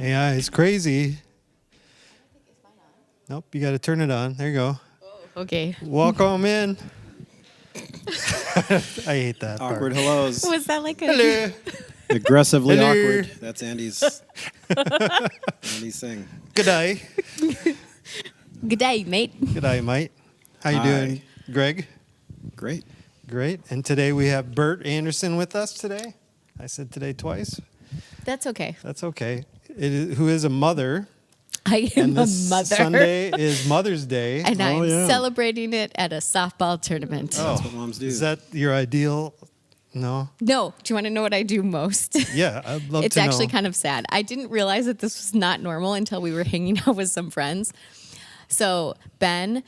AI is crazy. Nope, you got to turn it on. There you go. Okay. Welcome in. I hate that Awkward part. hellos. Was that like a... Hello. Aggressively Hello. awkward. That's Andy's thing. Good day. Good day, mate. Good day, mate. How you Hi. doing, Greg? Great. Great. And today we have Bert Anderson with us today. I said today twice. That's okay. That's okay. Who is a mother. I am And a this mother. Sunday is Mother's Day. And I'm yeah. celebrating it at a softball tournament. That's what moms do. Is that your ideal? No? No. Do you want to know what I do most? Yeah, I'd love It's to know. actually kind of sad. I didn't realize that this was not normal until we were hanging out with some friends. So Ben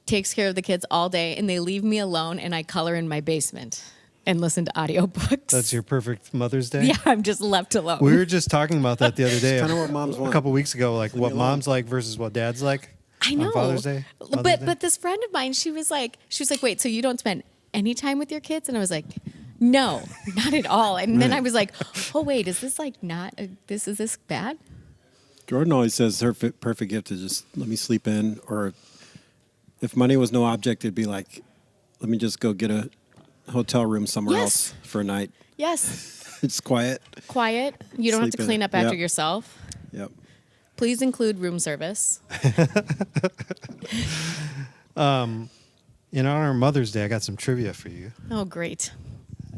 takes care of the kids all day, and they leave me alone, and I color in my basement and listen to audiobooks. That's your perfect Mother's Day? Yeah, I'm just left alone. We were just talking about that the other day. Kind of what moms want. A couple weeks ago, like what alone. mom's like versus what dad's like. I know. On Father's Day. Mother's Day. But this friend of mine, she was like, wait, so you don't spend any time with your kids? And I was like, no, not at all. And then I was like, oh wait, is this like not? Is this bad? Jordan always says her perfect gift is just let me sleep in, or if money was no object, it'd be like, let me just go get a hotel room somewhere Yes. else for a night. Yes, It's quiet. quiet. You don't have to Sleep in. clean up after Yep. yourself. Yep. Please include room service. In honor of Mother's Day, I got some trivia for you. Oh, great.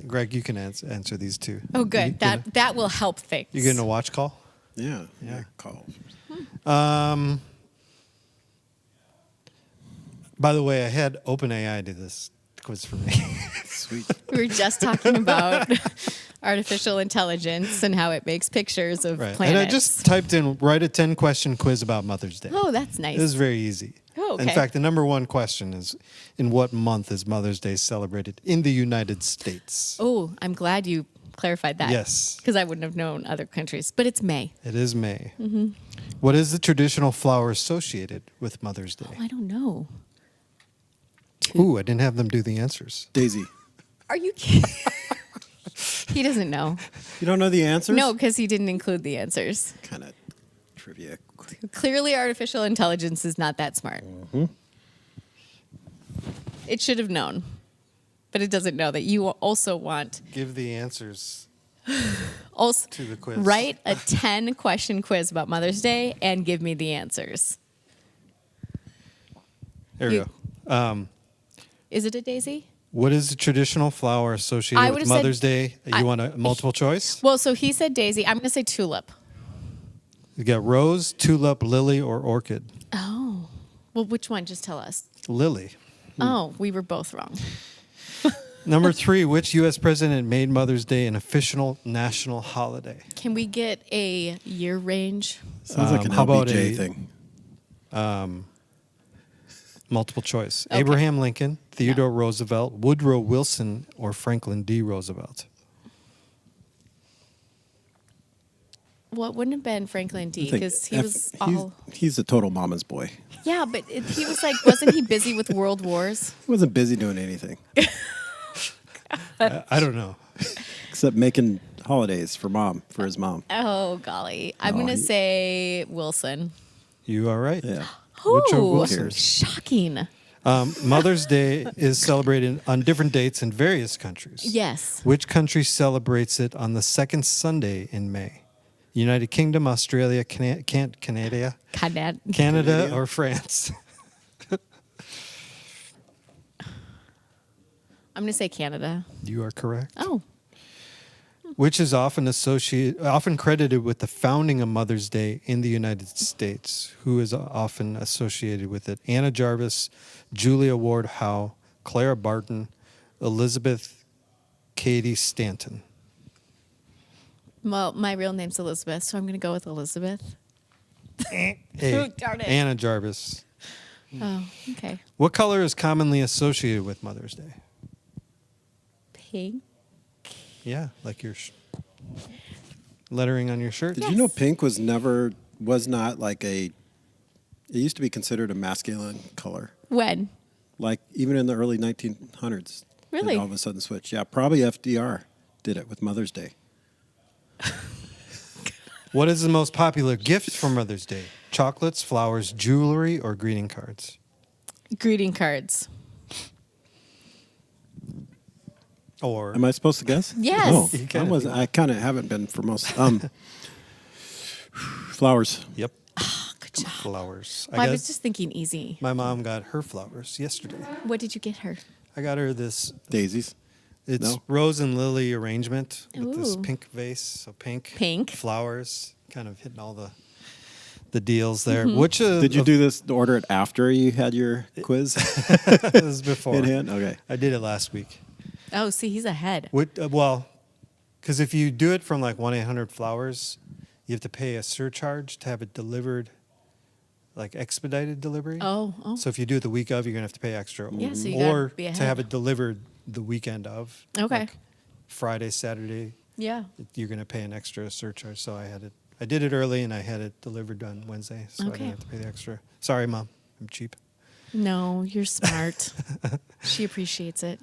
Greg, you can answer these two. Oh, good. That will help things. You getting a watch call? Yeah. Yeah. Call. By the way, I had OpenAI do this quiz for me. Sweet. We were just talking about artificial intelligence and how it makes pictures of Right. planets. And I just typed in, write a 10-question quiz about Mother's Day. Oh, that's nice. It was very easy. Oh, In okay. fact, the number one question is, in what month is Mother's Day celebrated in the United States? Oh, I'm glad you clarified that. Yes. Because I wouldn't have known other countries. But it's May. It is May. Mm-hmm. What is the traditional flower associated with Mother's Day? I don't know. Ooh, I didn't have them do the answers. Daisy. Are you kidding? He doesn't know. You don't know the answers? No, because he didn't include the answers. Kind of trivia. Clearly, artificial intelligence is not that smart. Mm-hmm. It should have known. But it doesn't know that you also want Give the answers also to the quiz. write a 10-question quiz about Mother's Day and give me the answers. There we You- go. Is it a daisy? What is the traditional flower I associated would've with said- Mother's Day? You want a multiple choice? Well, so he said daisy. I'm going to say tulip. You got rose, tulip, lily, or orchid. Oh. Well, which one? Just tell us. Lily. Oh, we were both wrong. Number 3, which U.S. president made Mother's Day an official national holiday? Can we get a year range? Sounds like an How about LBJ a- thing. Multiple choice. Okay. Abraham Lincoln, Theodore Roosevelt, Woodrow Wilson, or Franklin D. Roosevelt? Well, it wouldn't have been Franklin D. I think Because he was all... He's a total mama's boy. Yeah, but he was like, wasn't he busy with world wars? He wasn't busy doing anything I don't know. except making holidays for his mom. Oh, golly. I'm Oh, going to he- say Wilson. You are right. Yeah. Woodrow Oh, Wilson. shocking. Mother's Day is celebrated on different dates in various countries. Yes. Which country celebrates it on the second Sunday in May? United Kingdom, Australia, Canada, Canada, Canada. or France? I'm going to say Canada. You are correct. Oh, Which is often credited with the founding of Mother's Day in the United States. Who is often associated with it? Anna Jarvis, Julia Ward Howe, Clara Barton, Elizabeth Cady Stanton. well, my real name's Elizabeth, so I'm going to go with Elizabeth. Hey, Darn it. Anna Jarvis. Oh, okay. What color is commonly associated with Mother's Day? Pink. Yeah, like your lettering on your shirt. Did you know pink was not like it used to be considered a masculine color. When? Like even in the early 1900s. Really? It all of a sudden switched. Yeah, probably FDR did it with Mother's Day. What is the most popular gift for Mother's Day? Chocolates, flowers, jewelry, or greeting cards? Greeting cards. Or Am I supposed to guess? Yes. No, You can I if wasn't. you I kind of haven't been for most. Flowers. yep, Good job. flowers. Well, I was just thinking easy. my mom got her flowers yesterday. What did you get her? I got her this. Daisies. It's No? rose and lily arrangement with this Ooh. pink vase. So pink, Pink. flowers, kind of hitting all the deals there. Mm-hmm. Which Did you do this? Order it after you had your quiz It was before. in hand? Okay. I did it last week. Oh, see, he's ahead. Well, because if you do it from like 1-800-Flowers, you have to pay a surcharge to have it delivered, like expedited delivery. Oh. So if you do it the week of, you're gonna have to pay extra. Yeah, so you gotta or be to ahead. have it delivered the weekend of. Okay. Like Friday, Saturday, Yeah. you're gonna pay an extra surcharge. So I did it early and I had it delivered on Wednesday, so I Okay. didn't have to pay the extra. Sorry, Mom, I'm cheap. No, you're smart. She appreciates it.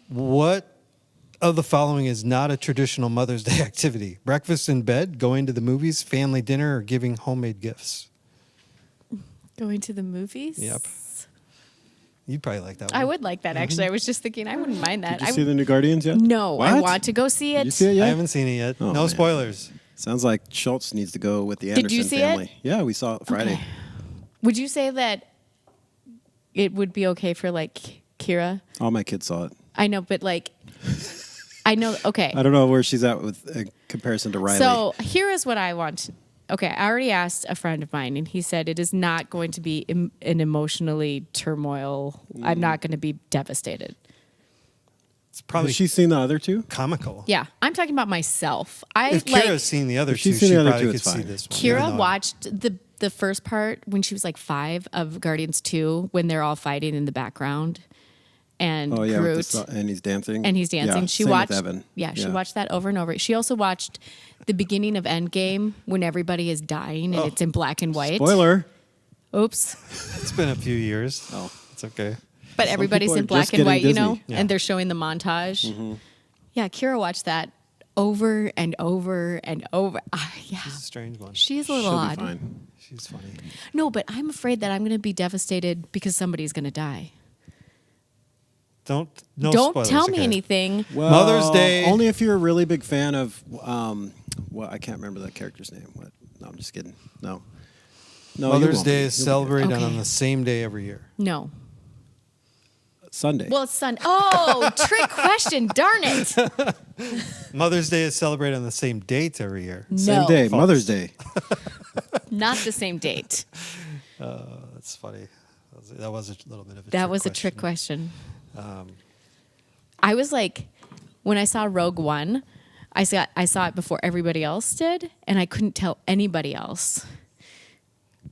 What of the following is not a traditional Mother's Day activity? Breakfast in bed, going to the movies, family dinner, or giving homemade gifts? Going to the movies? Yep. You'd probably like that one. I would like that, actually. I was just thinking I wouldn't mind that. Did you see the new Guardians yet? No, I What? want to go see Did it. you see it I yet? haven't seen it yet. Oh, No man. spoilers. Sounds like Schultz needs to go with the Did Anderson you see family. it? Yeah, we saw it Friday. Okay. Would you say that it would be okay for like Kira? All my kids saw it. I know, but like, I know. Okay. I don't know where she's at with a comparison to Riley. So here is what I want. Okay, I already asked a friend of mine, and he said it is not going to be an emotionally turmoil. I'm not going to be devastated. It's probably Has she seen the other two? comical. Yeah, I'm talking about myself. I If like Kira's seen the other If two, she's seen she the other probably two, could it's see fine. this one. even Kira though- watched the first part when she was like 5 of Guardians 2 when they're all fighting in the background, and Oh yeah, Groot. with and he's dancing. And he's dancing. Yeah, She same with watched. Evan. Yeah, she watched that over and over. She also watched the beginning of Endgame when everybody is dying and it's in black and white. Spoiler. Oops. It's been a few years. Oh. It's okay. But everybody's people are in black just and getting white, you Disney. know, Yeah. and they're showing the montage. Yeah, Kira watched that over and over and over. Yeah, It's a strange one. she's a little She'll odd. be fine. She's funny. No, but I'm afraid that I'm going to be devastated because somebody's going to die. Don't Don't tell me okay? anything. Well, Mother's Day. Only if you're a really big fan of well, I can't remember that character's name. What? No, I'm just kidding. No. No, you Mother's won't Day be. is You'll be celebrated Okay. on the same day every year. No. good. Sunday. Well, it's Sunday. Oh, trick question. Darn it. Mother's Day is celebrated on the same date every year. Same No. day, False. Mother's Day. Not the same date. That's funny. That was a little bit of a That trick was a question. trick question. I was like, when I saw Rogue One, I saw it before everybody else did, and I couldn't tell anybody else.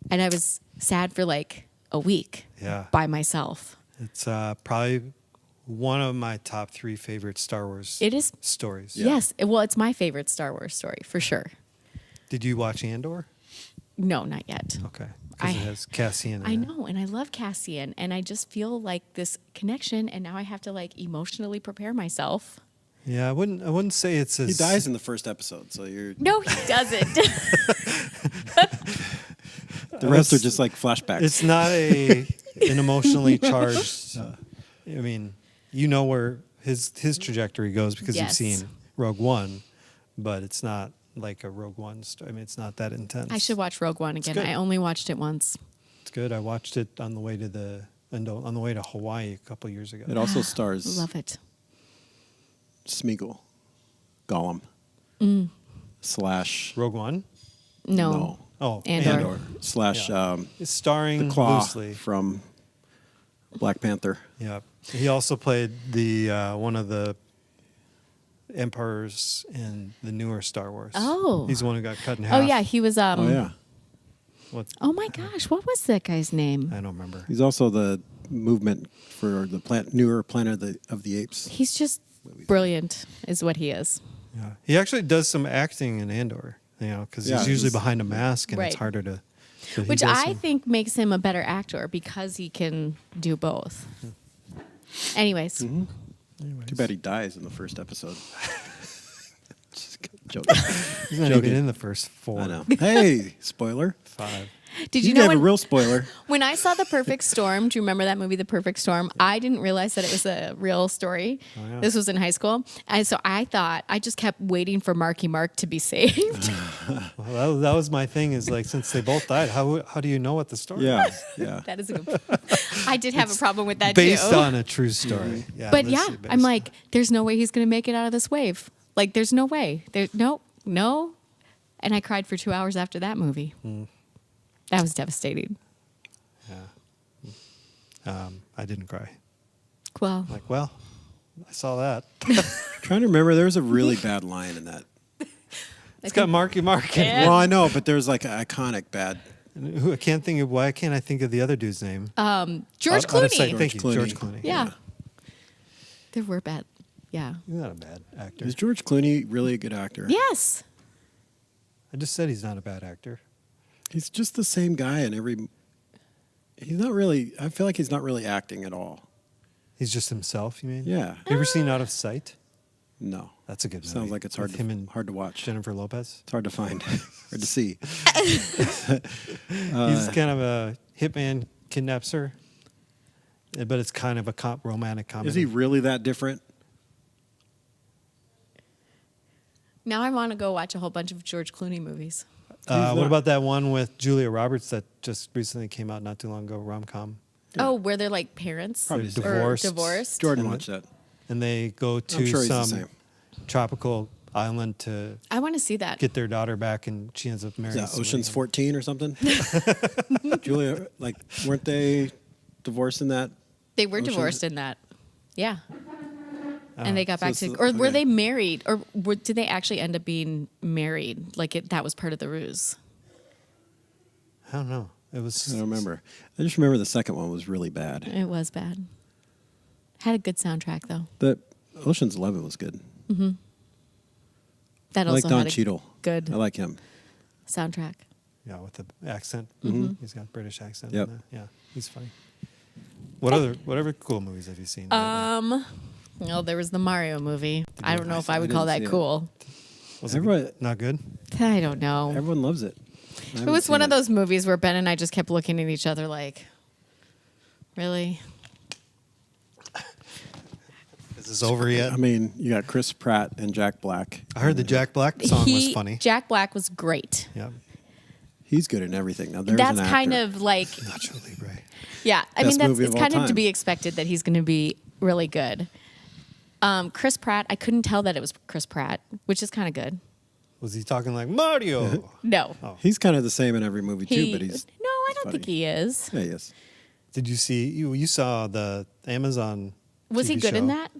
And I was sad for like a week Yeah. by myself. It's probably one of my top 3 favorite Star Wars It is, stories. yes. Well, it's my favorite Star Wars story for sure. Did you watch Andor? No, not yet. Okay. Because it I- has Cassian in I it. know, and I love Cassian, and I just feel like this connection, and now I have to like emotionally prepare myself. Yeah, I wouldn't say it's as He dies in the first episode, so you're No, he doesn't. the rest are just like flashbacks. It's not an emotionally charged. I mean, you know where his trajectory goes because Yes. you've seen Rogue One, but it's not like a Rogue One story. I mean, it's not that intense. I should watch Rogue One again. good. I only watched it once. It's good. I watched it on the way to Hawaii a couple years ago. It also stars Love it. Smeagol, Gollum, slash Rogue One. No. Oh, Andor. slash Yeah. It's starring the Claw loosely. from Black Panther. Yeah. He also played the one of the emperors in the newer Star Wars. Oh. He's the one who got cut in half. Oh yeah, he was. Oh yeah, What's, Oh my gosh, what was that guy's name? I don't remember. he's also the movement for the newer Planet of the Apes. He's just brilliant, is what he is. Yeah. He actually does some acting in Andor, because Yeah, he's usually he's- behind a mask and Right. it's harder to. but he Which does I some- think makes him a better actor because he can do both. Anyways, Too bad he dies in the first episode. Just kidding. Joking. He's not Joking. even in the first 4. I know. Hey, spoiler. 5. Did You you know gave a when, real spoiler. when I saw The Perfect Storm? Do you remember that movie, The Perfect Storm? I didn't realize that it was a real story. Oh, yeah. This was in high school, and so I thought I just kept waiting for Marky Mark to be saved. Well, that was my thing. Is like since they both died, how do you know what the story? Yeah, is? yeah. That is a good. I did have a problem with that Based too. on a true story. Yeah, But loosely yeah, based. I'm like, there's no way he's going to make it out of this wave. Like, there's no way. No. And I cried for 2 hours after that movie. That was devastating. yeah. I didn't cry. Well, Like, well, I saw that. Trying to remember, there was a really bad line in that. It's got Marky Mark in it. Yeah. Well, I know, but there's like an iconic bad. And who I can't think of. Why can't I think of the other dude's name? George Out of Clooney. sight. Thank you, George George Clooney. Clooney. Yeah. There were bad. Yeah. He's not a bad actor. Is George Clooney really a good actor? Yes. I just said he's not a bad actor. He's just the same guy in every. He's not really. I feel like he's not really acting at all. He's just himself. You mean? Yeah. You ever seen Out of Sight? No. That's a good movie. Sounds like it's hard With to, him and hard to watch. Jennifer Lopez. It's hard to find, hard to see. He's kind of a hitman, kidnaps her, but it's kind of a romantic comedy. Is he really that different? Now I want to go watch a whole bunch of George Clooney movies. What not- about that one with Julia Roberts that just recently came out not too long ago, rom-com? Oh, where they're like parents Probably the same. or Divorced. divorced. Jordan And watched that. And they go I'm to sure he's the some same. tropical island to I want to see that. get their daughter back, and she ends up Is marrying that Ocean's somebody. 14 or something? Julia, like, weren't they divorced in that? They were Ocean's- divorced in that. Yeah. And they got So back it's to, the- or were okay. they married, or did they actually end up being married? Like that was part of the ruse. I don't know. It was. I don't remember. I just remember the second one was really bad. It was bad. Had a good soundtrack though. The Ocean's 11 was good. That I like also Don had a Cheadle. good I like him. soundtrack. Yeah, with the accent. He's got a British accent. Yep. In that. Yeah, he's funny. Whatever cool movies have you seen? Well, there was the Mario movie. I don't know if I would I call didn't that see it. cool. Was it everybody- not good? I don't know. Everyone loves it. It was one of those movies where Ben and I just kept looking at each other like, really? Is this over yet? I mean, you got Chris Pratt and Jack Black. I heard the Jack Black song was funny. Jack Black was great. Yeah, He's good in everything. Now, there's That's an kind actor. of like, Nacho Libre. yeah. I Best mean, movie it's of all kind of to time. be expected that he's going to be really good. Chris Pratt, I couldn't tell that it was Chris Pratt, which is kind of good. Was he talking like Mario? No. He's kind of the same in every movie, too, but he's. No, I don't funny. think he is. Yeah, he is. Did you see? You saw the Amazon? Was he TV good in show, that?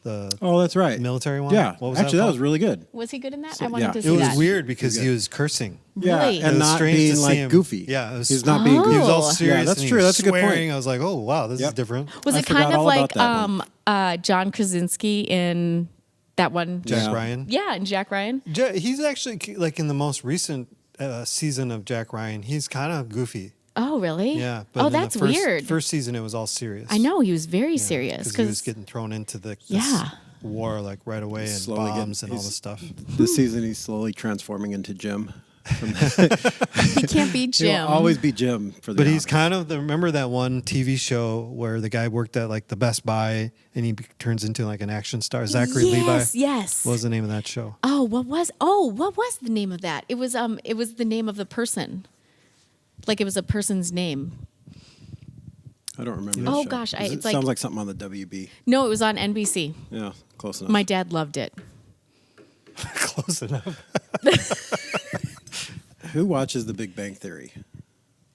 The Oh, that's right. military one. Yeah. What was Actually, that called? was really good. Was he good in that? So, I wanted yeah. to It see It was that. weird because Good. he was cursing. Yeah, Really? It and was not strange being to see like him. goofy. Yeah, it was- he's not being Oh. goofy. He was all Yeah, serious. that's and he true. was That's a good point. swearing. I was like, oh wow, this is Yep. different. Was I it forgot kind of all like about that one. John Krasinski in that one? Jack Yeah. Ryan. Yeah, and Jack Ryan. He's actually like in the most recent season of Jack Ryan. He's kind of goofy. Oh, really? Yeah. Oh, in the that's first, weird. First season, it was all serious. I know he was very Yeah, serious he was getting thrown into this Yeah. war like right away and Slowly getting- bombs and all he's- this stuff. This season, he's slowly transforming into Jim. he can't be He'll Jim. always be Jim for the. But he's Office. kind of remember that one TV show where the guy worked at like the Best Buy and he turns into like an action star. Zachary Levi. Yes. What was the name of that show? What was the name of that? It was the name of the person. Like it was a person's name. I don't remember. Oh, that show. gosh, It it's like- sounds like something on the WB. No, it was on NBC. Yeah, close enough. My dad loved it. Close enough. Who watches The Big Bang Theory?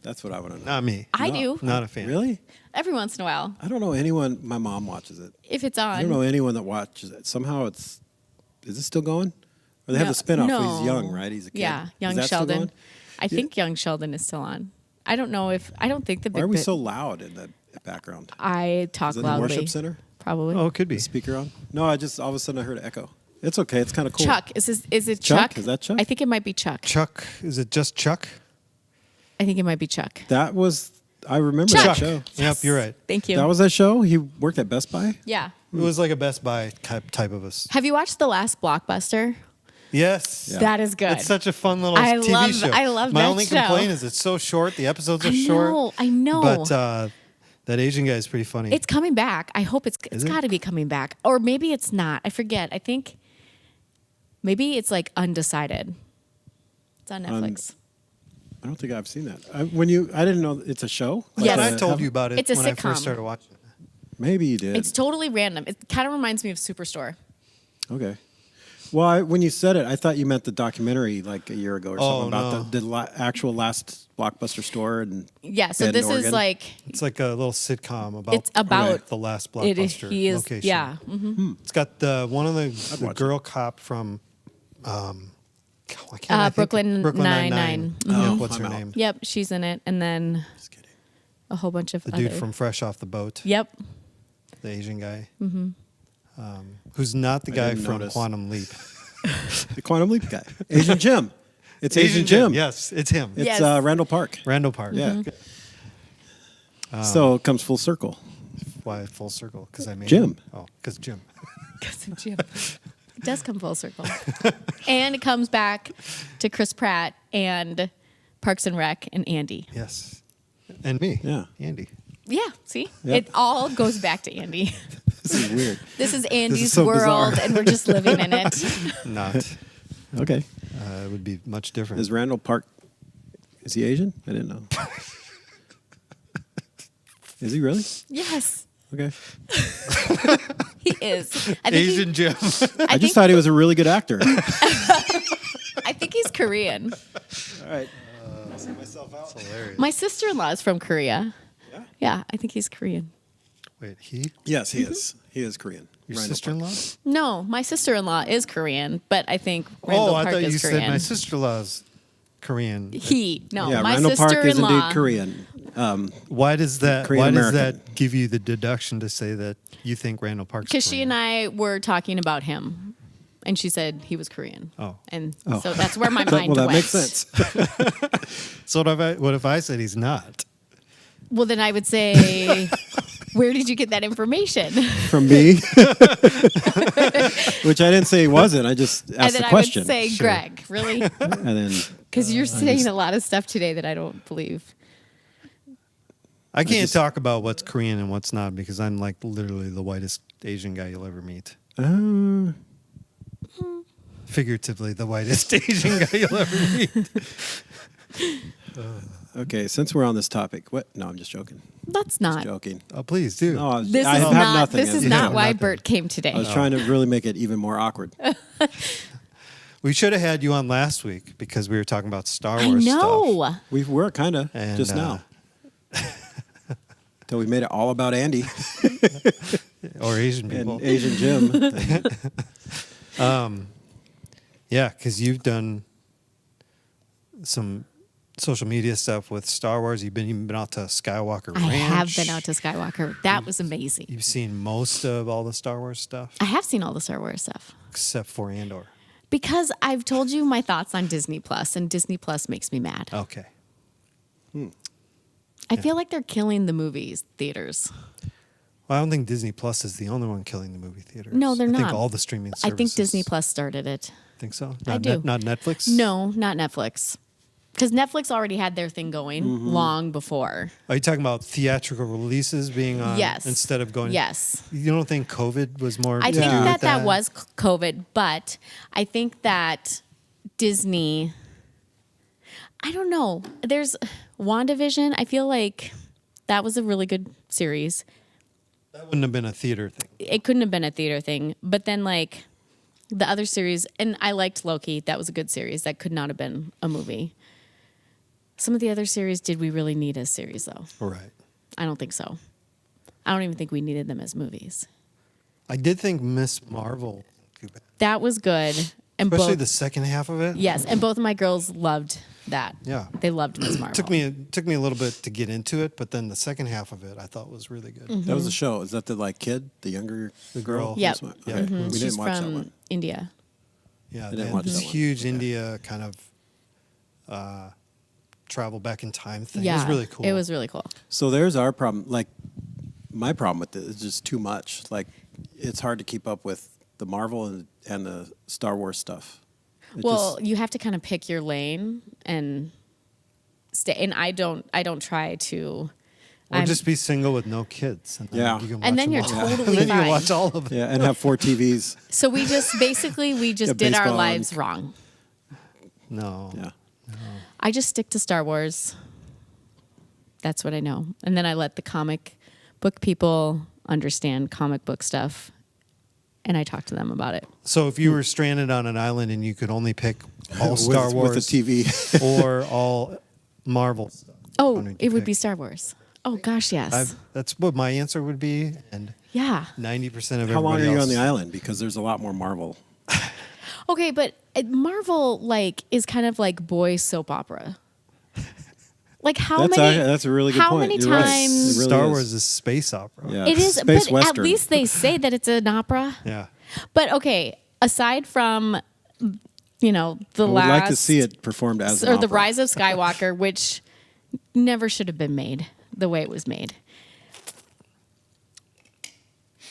That's what I want to know. Not me. I No. do. Not a fan. Really? Every once in a while. I don't know anyone. My mom watches it. If it's I don't on. know anyone that watches it. Somehow it's. Is it still going? Or they have No, the spinoff where no. he's young, right? He's a kid. Yeah, Is young that still Sheldon. going? I think young Sheldon is still on. I don't think the Why big are we bit- so loud in the background? I talk Is it the loudly. worship center? Probably. Oh, it could be. The speaker on? No, I just all of a sudden I heard an echo. It's okay. It's kind of cool. Chuck. Is it Chuck? Chuck? Is that Chuck? I think it might be Chuck. Chuck. Is it just Chuck? I think it might be Chuck. That was. I remember Chuck. that show. Yep, you're right. Thank you. That was that show. He worked at Best Buy. yeah. It was like a Best Buy type of us. Have you watched the last Blockbuster? Yes. Yeah. That is good. It's such a fun little I TV love- show. I love My that only show. complaint is it's so short. The episodes are I short. know. I know. But that Asian guy is pretty funny. It's coming back. I hope it's Is it? got to be coming back, or maybe it's not. I forget. I think maybe it's like undecided. It's on Netflix. I don't think I've seen that. I didn't know it's a show. Yes. I told you about it It's a when I sitcom. first started watching it. Maybe you did. It's totally random. It kind of reminds me of Superstore. Okay. Well, when you said it, I thought you meant the documentary like a year ago or something about the actual last Blockbuster store. And Yeah. So Bend, this is Oregon. like It's like a little sitcom about it's about the last it. Blockbuster He is. location. Yeah. hmm It's got one of the watch girl cop from why can't I think of- Brooklyn Nine-Nine. Yeah, Mhm. what's her I'm out. name? Yep. She's in it, and then Just kidding. a whole bunch of The other. dude from Fresh Off the Boat. Yep. The Asian guy. Mm-hmm. Who's not the I guy didn't from notice. Quantum Leap. The Quantum Leap guy, Asian Jim. It's Asian Jim. Yes, it's him. It's Yes. Randall Park. Randall Park. Yeah. So it comes full circle. Why full circle? Because I made Jim. him. Oh, because Jim. Cousin Jim. It does come full circle. And it comes back to Chris Pratt and Parks and Rec and Andy. Yes. And me. Yeah. Andy. Yeah, see? Yep. It all goes back to Andy. This is weird. This is Andy's so world, bizarre. and we're just living in it. Not. Okay. It would be much different. Is Randall Park? Is he Asian? I didn't know. Is he really? Yes, Okay. he is. I think Asian Jim. I just think- thought he was a really good actor. I think he's Korean. All right. That's hilarious. My sister-in-law is from Korea. Yeah? Yeah, I think he's Korean. Wait, he? Yes, he is. He is Korean. Your Randall sister-in-law? No, my sister-in-law is Korean, but I think Randall I Park thought is you Korean. said my sister-in-law's Korean. Yeah, my Randall Park is sister-in-law. indeed Korean. Why does that? Korean Why does American. that give you the deduction to say that you think Randall Park's Because she Korean? and I were talking about him, and she said he was Korean. Oh. And so that's where my mind Well, that went. makes sense. So what if I said he's not? Well, then I would say, where did you get that information? From me, which I didn't say he wasn't. I just And asked then the I question. would say, Sure. Greg, really? And then Because you're saying a lot of stuff today that I don't believe. I can't talk about what's Korean and what's not because I'm like literally the whitest Asian guy you'll ever meet. Figuratively, the whitest Asian guy you'll ever meet. okay, since we're on this topic, what? No, I'm just joking. That's not. Joking. Oh, please do. No, This I is have not. nothing. This is as not usual. why nothing. Bert came today. I was trying to really make it even more awkward. We should have had you on last week because we were talking about Star I Wars know. stuff. We were kind of And, just now. Till we made it all about Andy Or Asian people. and Asian Jim. Yeah, because you've done some social media stuff with Star Wars. You've been out to Skywalker I Ranch. have been out to Skywalker. That was amazing. You've seen most of all the Star Wars stuff, I have seen all the Star Wars stuff. except for Andor. Because I've told you my thoughts on Disney Plus, and Disney Plus makes me mad. Okay. I feel like they're killing the movies theaters. Well, I don't think Disney Plus is the only one killing the movie theaters. No, they're I not. think all the streaming services. I think Disney Plus started it. Think so? I Not do. Not Netflix? No, not Netflix. Because Netflix already had their thing going long before. Are you talking about theatrical releases being on Yes. instead of going? Yes. You don't think COVID was more I to think do with that was COVID, but I think that Disney, I don't know. There's WandaVision. I feel like that was a really good series. That wouldn't have been a theater thing. It couldn't have been a theater thing. But then, like, the other series, and I liked Loki. That was a good series. That could not have been a movie. Some of the other series, did we really need as series, though? Right. I don't think so. I don't even think we needed them as movies. I did think Miss Marvel, That was good. And especially both, the second half of it. yes, and both of my girls loved that. Yeah. They loved Miss Marvel. Took me a little bit to get into it, but then the second half of it I thought was really good. Mm-hmm. That was a show. Is that the like kid, the younger girl. girl? Yep. That's what- Yeah. okay. Mhm. We She's didn't watch that from one. India. Yeah, didn't they watch had this that one. huge Okay. India kind of travel back in time thing. It Yeah. was really cool. It was really cool. So there's our problem. Like my problem with it is just too much. Like it's hard to keep up with the Marvel and the Star Wars stuff. Well, you have to kind of pick your lane and stay. And I don't try to. Or just be single with no kids. And then Yeah. you can watch And then them you're all. totally And then you fine. can watch all of it. Yeah, and have 4 TVs. So we just Yeah, did our baseball lives and- wrong. No. Yeah. I just stick to Star Wars. That's what I know. And then I let the comic book people understand comic book stuff. And I talk to them about it. So if you were stranded on an island and you could only pick all Star Wars with a TV. or all Marvel stuff, Oh, which one it you would pick? be Star Wars. Oh, gosh, yes. That's what my answer would be, and Yeah. 90% of How long are everybody you else. on the island? Because there's a lot more Marvel. Okay, but Marvel, like, is kind of like boy soap opera. Like, That's a really good how point. many You're right. times... It really Star is. Wars is space opera. Yeah. It is, Space but Western. at least they say that it's an opera. Yeah. But okay, aside from, the I would last... like to see it performed as an or the opera. Rise of Skywalker, which never should have been made the way it was made.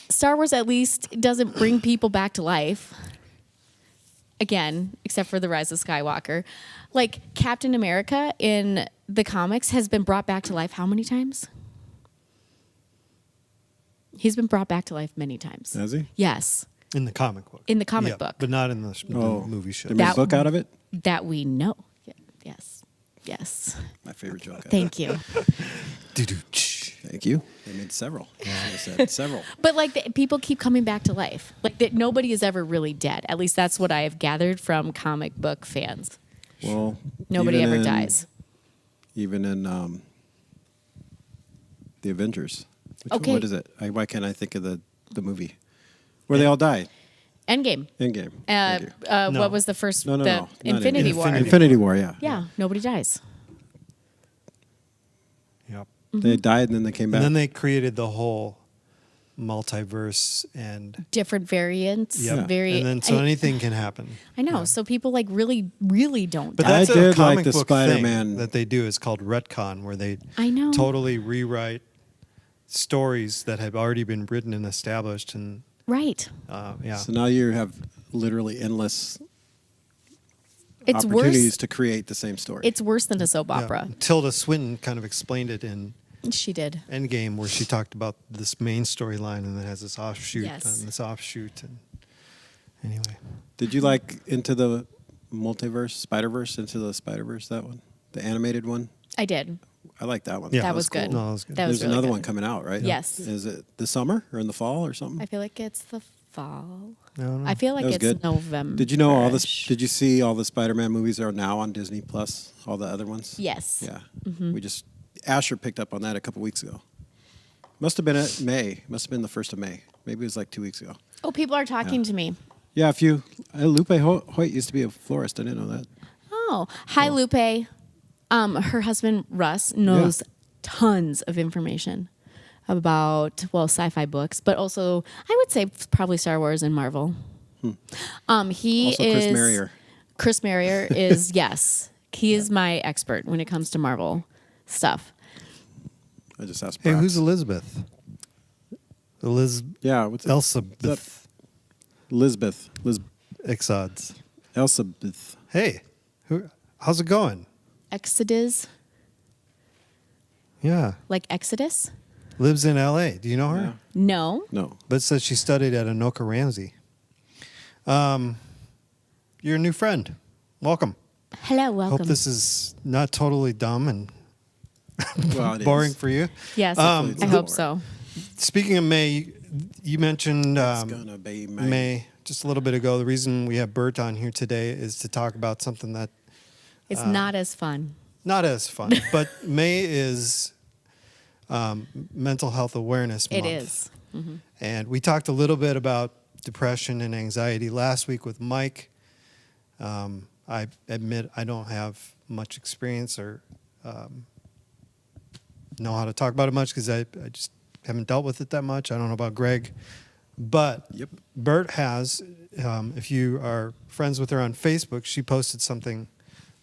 Star Wars at least doesn't bring people back to life. Again, except for the Rise of Skywalker. Like Captain America in the comics has been brought back to life how many times? He's been brought back to life many times. Has he? Yes, In the comic book. in the comic Yeah, book But not in the movie show. They made a That- book out of it? that we know. Yes, yes. My favorite joke. Thank you. Doo-doo-ch. Thank you. They made several. I said several. But like people keep coming back to life. Like that nobody is ever really dead. At least that's what I have gathered from comic book fans. Well, Nobody even ever in- dies. Even in the Avengers. Okay. What is it? Why can't I think of the movie where they all died? Endgame. Endgame. Thank you. No. What was the first? No. The Not Infinity Endgame. War. Infinity War. Yeah. Yeah, nobody dies. Yep. They died and then they came back. And then they created the whole multiverse and Different variants. yep. Very. And then so I, anything can happen. I know. So people like really, really don't But die. that's I a did like comic the book Spider-Man- thing that they do. It's called retcon, where they I know. totally rewrite stories that have already been written and established. And Right. yeah, So now you have literally endless It's opportunities worse. to create the same story. It's worse than a soap Yeah. opera. Tilda Swinton kind of explained it in She did. Endgame, where she talked about this main storyline and then has this offshoot Yes. and this offshoot. And anyway, Did you like Into the Multiverse, Spider-Verse, Into the Spider-Verse, that one? The animated one? I did. I like that one. Yeah. That was good. No, that was good. That was There's really another good. one coming out, right? Yes. Is it this summer or in the fall or something? I feel like it's the fall. no. I feel like That was it's good. November. Did you know all this? Did you see all the Spider-Man movies are now on Disney Plus? All the other ones? Yes. Yeah. Mm-hmm. Asher picked up on that a couple weeks ago. Must have been at May. Must have been the 1st of May. Maybe it was like 2 weeks ago. Oh, people are talking to me. Yeah, if you Lupe Hoyt used to be a florist. I didn't know that. Oh, hi, Lupe. Her husband Russ knows tons of information about sci-fi books, but also I would say probably Star Wars and Marvel. He Also, is Chris Marrier. Chris Marrier is yes, he is my expert when it comes to Marvel stuff. I just asked. Hey, Brax. who's Elizabeth? Yeah, what's it? Elsabeth Lisbeth. Exods. Elsabeth. Hey, how's it going? Exodus, Yeah, like Exodus? lives in L.A. Do you know her? Yeah. No. No. But says she studied at Anoka Ramsey. You're a new friend. Welcome. Hello, welcome. Hope this is not totally dumb and Well, it boring is. for you. Yes, Hopefully it's I not hope boring. so. Speaking of May, you mentioned It's gonna be May. May just a little bit ago. The reason we have Bert on here today is to talk about something that It's not as fun. not as fun, but May is Mental Health Awareness Month. It is. And we talked a little bit about depression and anxiety last week with Mike. I admit I don't have much experience or know how to talk about it much because I just haven't dealt with it that much. I don't know about Greg. But Yep. Bert has, if you are friends with her on Facebook, she posted something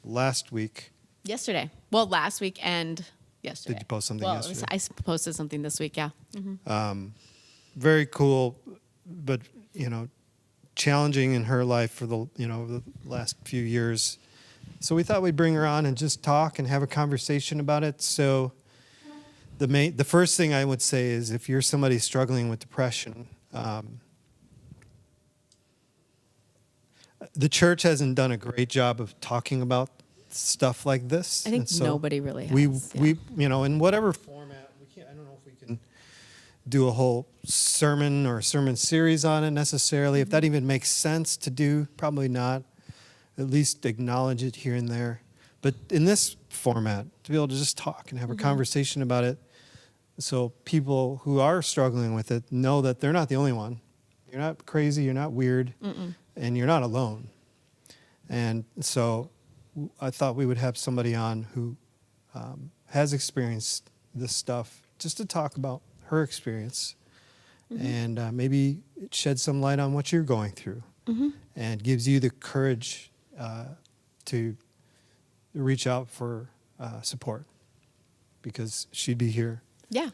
last week. Yesterday. Well, last week and yesterday. Did you post something yesterday? I posted something this week, yeah. Very cool, but challenging in her life for the last few years. So we thought we'd bring her on and just talk and have a conversation about it. So the first thing I would say is, if you're somebody struggling with depression, the church hasn't done a great job of talking about stuff like this. I think And so nobody really has. we in whatever format, I don't know if we can do a whole sermon or a sermon series on it necessarily. If that even makes sense to do, probably not. At least acknowledge it here and there. But in this format, to be able to just talk and have a conversation about it, so people who are struggling with it know that they're not the only one. You're not crazy, you're not weird, and you're not alone. And so I thought we would have somebody on who has experienced this stuff, just to talk about her experience, and maybe it sheds some light on what you're going through, and gives you the courage to reach out for support, because she'd be here. Yeah.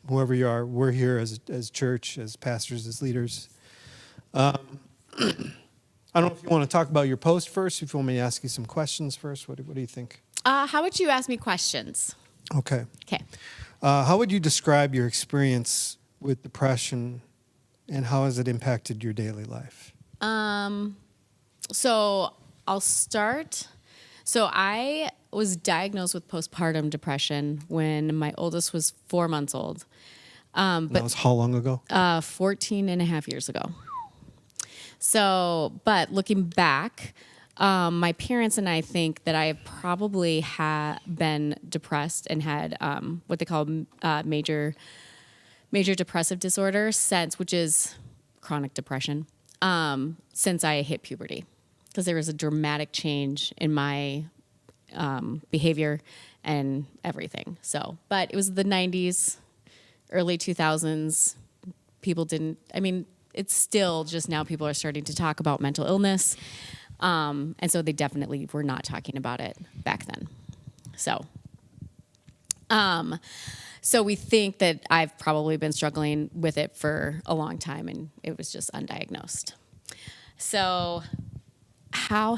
Whoever you are, we're here as church, as pastors, as leaders. I don't know if you want to talk about your post first, if you want me to ask you some questions first. What do you think? How would you ask me questions? Okay. Okay. How would you describe your experience with depression, and how has it impacted your daily life? So I'll start. So I was diagnosed with postpartum depression when my oldest was 4 months old. That was how long ago? 14 and a half years ago. So, but looking back, my parents and I think that I probably had been depressed and had what they call major depressive disorder which is chronic depression, since I hit puberty, because there was a dramatic change in my behavior and everything. So, but it was the 90s, early 2000s. People didn't, it's still just now people are starting to talk about mental illness. And so they definitely were not talking about it back then. So, so we think that I've probably been struggling with it for a long time, and it was just undiagnosed. So how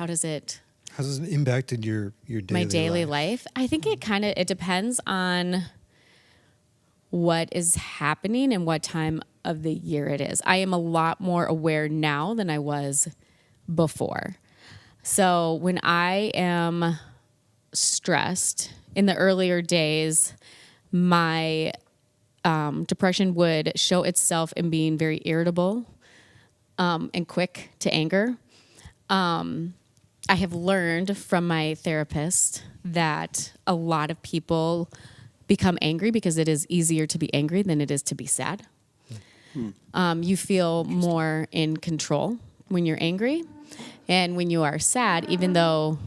does it impacted your daily my daily life? I think it depends on what is happening and what time of the year it is. I am a lot more aware now than I was before. So when I am stressed, in the earlier days, my depression would show itself in being very irritable and quick to anger. I have learned from my therapist that a lot of people become angry because it is easier to be angry than it is to be sad. You feel more in control when you're angry. And when you are sad, even though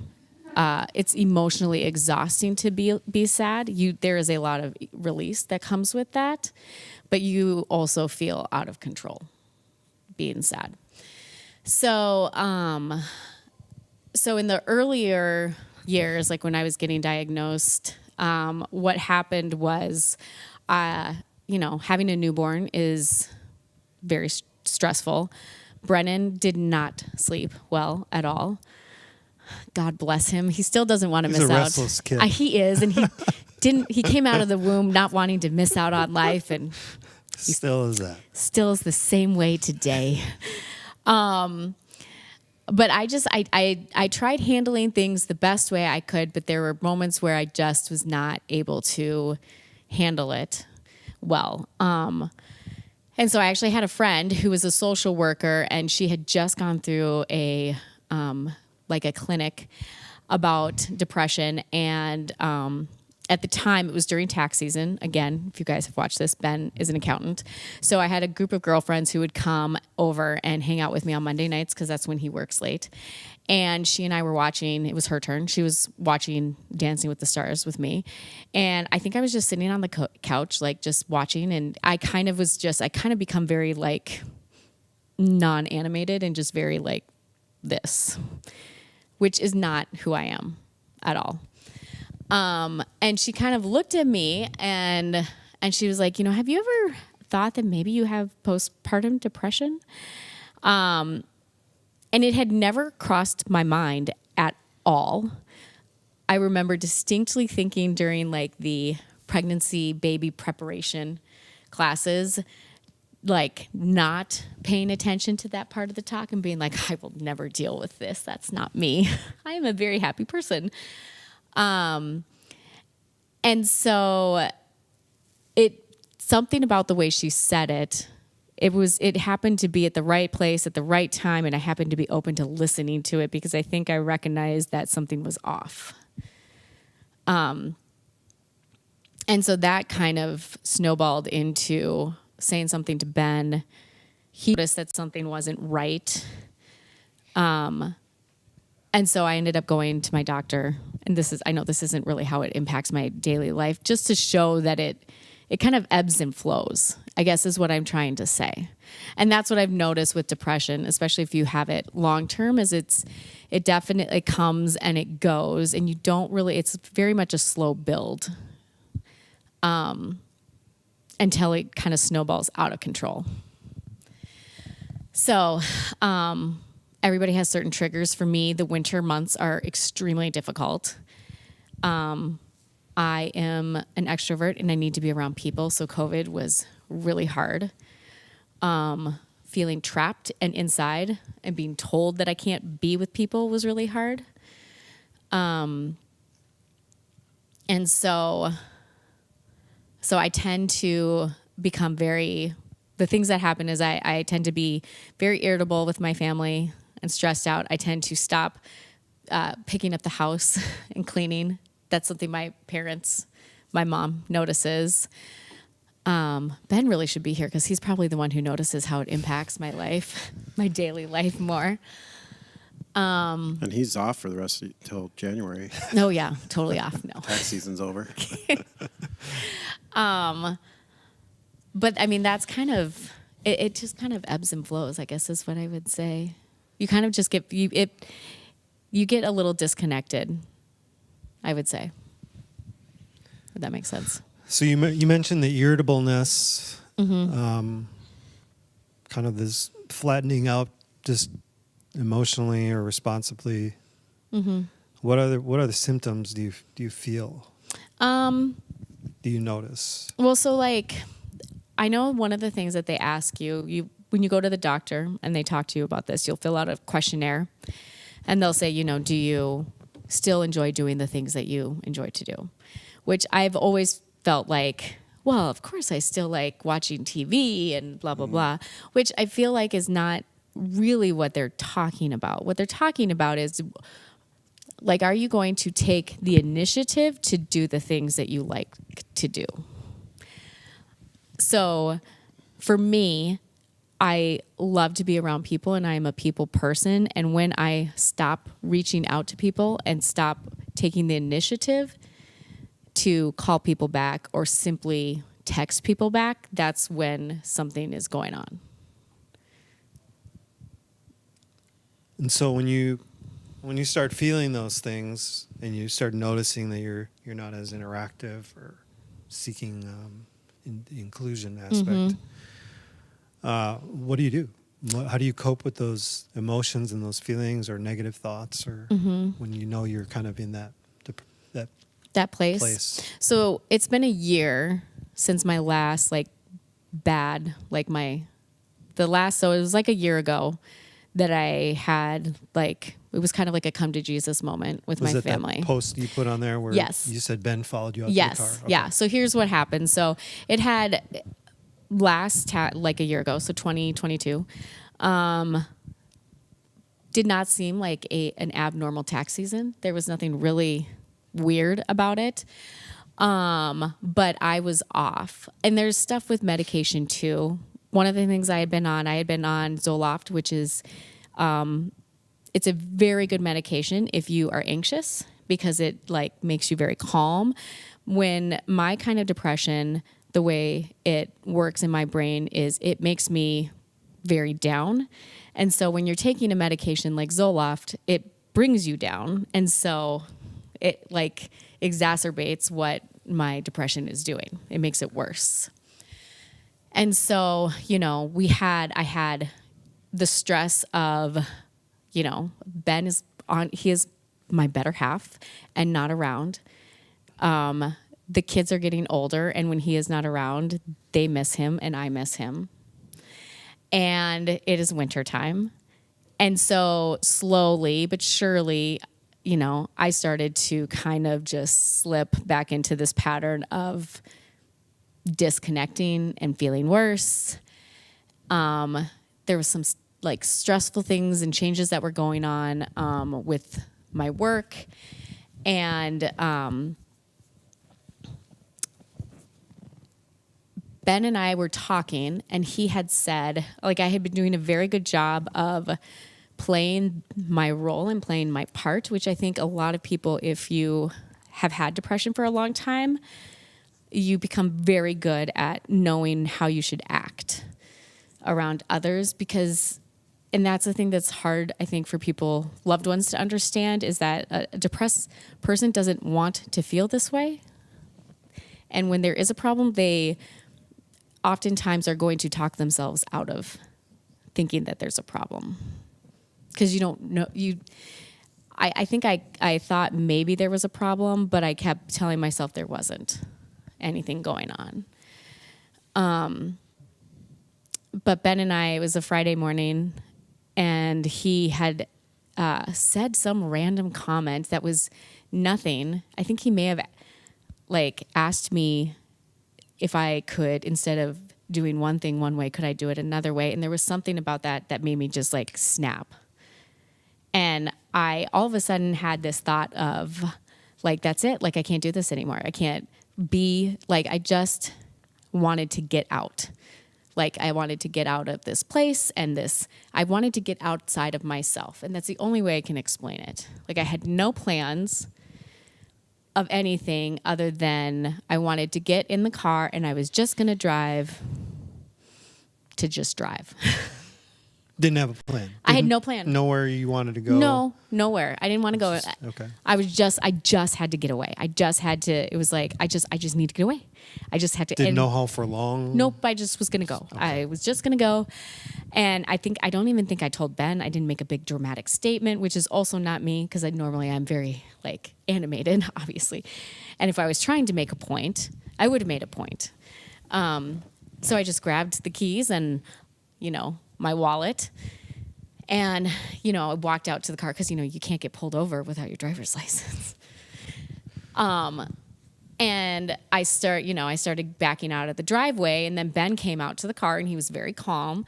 it's emotionally exhausting to be sad, there is a lot of release that comes with that. But you also feel out of control being sad. So, so in the earlier years, like when I was getting diagnosed, what happened was, having a newborn is very stressful. Brennan did not sleep well at all. God bless him. He still doesn't want to miss out. He's a restless kid. He is, and he came out of the womb not wanting to miss out on life, and still is that. Still is the same way today. But I tried handling things the best way I could, but there were moments where I just was not able to handle it well. And so I actually had a friend who was a social worker, and she had just gone through a clinic about depression. And at the time, it was during tax season. Again, if you guys have watched this, Ben is an accountant. So I had a group of girlfriends who would come over and hang out with me on Monday nights, because that's when he works late. And she and I were watching, it was her turn. She was watching Dancing with the Stars with me. And I think I was just sitting on the couch, just watching. And I kind of become very non-animated and just very this, which is not who I am at all. And she kind of looked at me and she was like, have you ever thought that maybe you have postpartum depression. And it had never crossed my mind at all. I remember distinctly thinking during like the pregnancy baby preparation classes, like not paying attention to that part of the talk and being like, I will never deal with this. That's not me. I am a very happy person. And so something about the way she said it, it happened to be at the right place at the right time. And I happened to be open to listening to it because I think I recognized that something was off. And so that kind of snowballed into saying something to Ben. He noticed that something wasn't right. And so I ended up going to my doctor. And I know this isn't really how it impacts my daily life, just to show that it kind of ebbs and flows, I guess is what I'm trying to say. And that's what I've noticed with depression, especially if you have it long term, is it definitely comes and it goes, and you don't really, it's very much a slow build until it kind of snowballs out of control. So everybody has certain triggers. For me, the winter months are extremely difficult. I am an extrovert and I need to be around people. So COVID was really hard. Feeling trapped and inside and being told that I can't be with people was really hard. And so I tend to become the things that happen is I tend to be very irritable with my family and stressed out. I tend to stop picking up the house and cleaning. That's something my mom notices. Ben really should be here because he's probably the one who notices how it impacts my life, my daily life more. And he's off for the rest till January. Oh yeah, totally off. No, Tax season's over. But I mean, that's kind of it. Just kind of ebbs and flows, I guess, is what I would say. You kind of just get you get a little disconnected, I would say. If that makes sense. So you mentioned the irritableness, kind of this flattening out, just emotionally or responsibly. Mm-hmm. What other symptoms do you feel? Do you notice? Well, so like, I know one of the things that they ask you when you go to the doctor and they talk to you about this, you'll fill out a questionnaire, and they'll say, do you still enjoy doing the things that you enjoy to do? Which I've always felt like, well, of course I still like watching TV and blah, blah, blah, which I feel like is not really what they're talking about. What they're talking about is, like, are you going to take the initiative to do the things that you like to do? So for me, I love to be around people and I'm a people person. And when I stop reaching out to people and stop taking the initiative to call people back or simply text people back, that's when something is going on. And so when you start feeling those things and you start noticing that you're not as interactive or seeking the inclusion aspect, what do you do? How do you cope with those emotions and those feelings or negative thoughts, or when you know you're kind of in that place? So it's been a year since my last so it was like a year ago that I had it was kind of like a come to Jesus moment with my family. That post you put on there where yes. you said Ben followed you out to yes. the car? Okay. Yeah. So here's what happened. So it had like a year ago, so 2022, did not seem like an abnormal tax season. There was nothing really weird about it. But I was off. And there's stuff with medication too. One of the things I had been on Zoloft, which is, it's a very good medication if you are anxious because it makes you very calm. When my kind of depression, the way it works in my brain is it makes me very down. And so when you're taking a medication like Zoloft, it brings you down. And so it exacerbates what my depression is doing. It makes it worse. And so, I had the stress of, Ben he is my better half and not around. The kids are getting older, and when he is not around, they miss him and I miss him. And it is wintertime. And so slowly but surely, I started to kind of just slip back into this pattern of disconnecting and feeling worse. There was some stressful things and changes that were going on with my work. And Ben and I were talking, and he had said, I had been doing a very good job of playing my role and playing my part, which I think a lot of people, if you have had depression for a long time, you become very good at knowing how you should act around others and that's the thing that's hard, I think, for people, loved ones, to understand, is that a depressed person doesn't want to feel this way. And when there is a problem, they oftentimes are going to talk themselves out of thinking that there's a problem. Because you don't know, I think I thought maybe there was a problem, but I kept telling myself there wasn't anything going on. But Ben and it was a Friday morning, and he had said some random comment that was nothing. I think he may have asked me if I could, instead of doing one thing one way, could I do it another way? And there was something about that made me just snap. And I all of a sudden had this thought of that's it. I can't do this anymore. I can't be I just wanted to get out. I wanted to get out of this place I wanted to get outside of myself. And that's the only way I can explain it. I had no plans of anything other than I wanted to get in the car and I was just going to drive. Didn't have a plan. I had no plan. Nowhere you wanted to go? No, nowhere. I didn't want to go. Okay. I just had to get away. I just had to, it was I just need to get away. I just had to. Didn't know how for long? Nope, I just was going to go. Okay. I was just going to go. And I don't even think I told Ben. I didn't make a big dramatic statement, which is also not me, because normally I'm very animated, obviously. And if I was trying to make a point, I would have made a point. So I just grabbed the keys and, my wallet. And, I walked out to the car because, you can't get pulled over without your driver's license. And I started backing out of the driveway, and then Ben came out to the car, and he was very calm.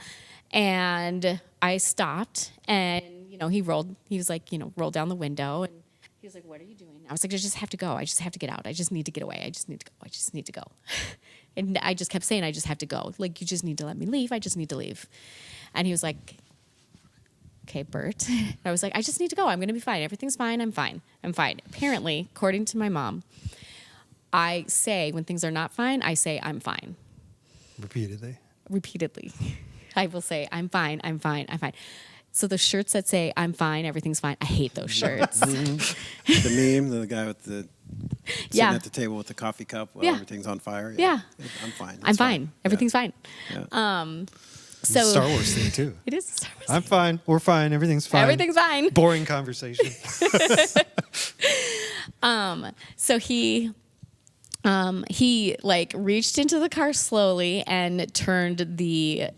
And I stopped, and, he was rolled down the window, and he was like, "What are you doing?" I was like, "I just have to go. I just have to get out. I just need to get away. I just need to go. I just need to go." And I just kept saying, "I just have to go. You just need to let me leave. I just need to leave." And he was like, "Okay, Bert." I was like, "I just need to go. I'm going to be fine. Everything's fine. I'm fine. I'm fine." Apparently, according to my mom, I say when things are not fine, I say I'm fine. Repeatedly. I will say, "I'm fine. I'm fine. I'm fine." So the shirts that say "I'm fine, everything's fine," I hate those shirts. The meme, the guy with the sitting at the table with the coffee cup while everything's on fire. Yeah. I'm fine. I'm fine. Everything's fine. Yeah. So Star Wars thing too. It is a Star Wars. I'm fine. We're fine. Everything's fine. Everything's fine. Boring conversation. So he reached into the car slowly and turned the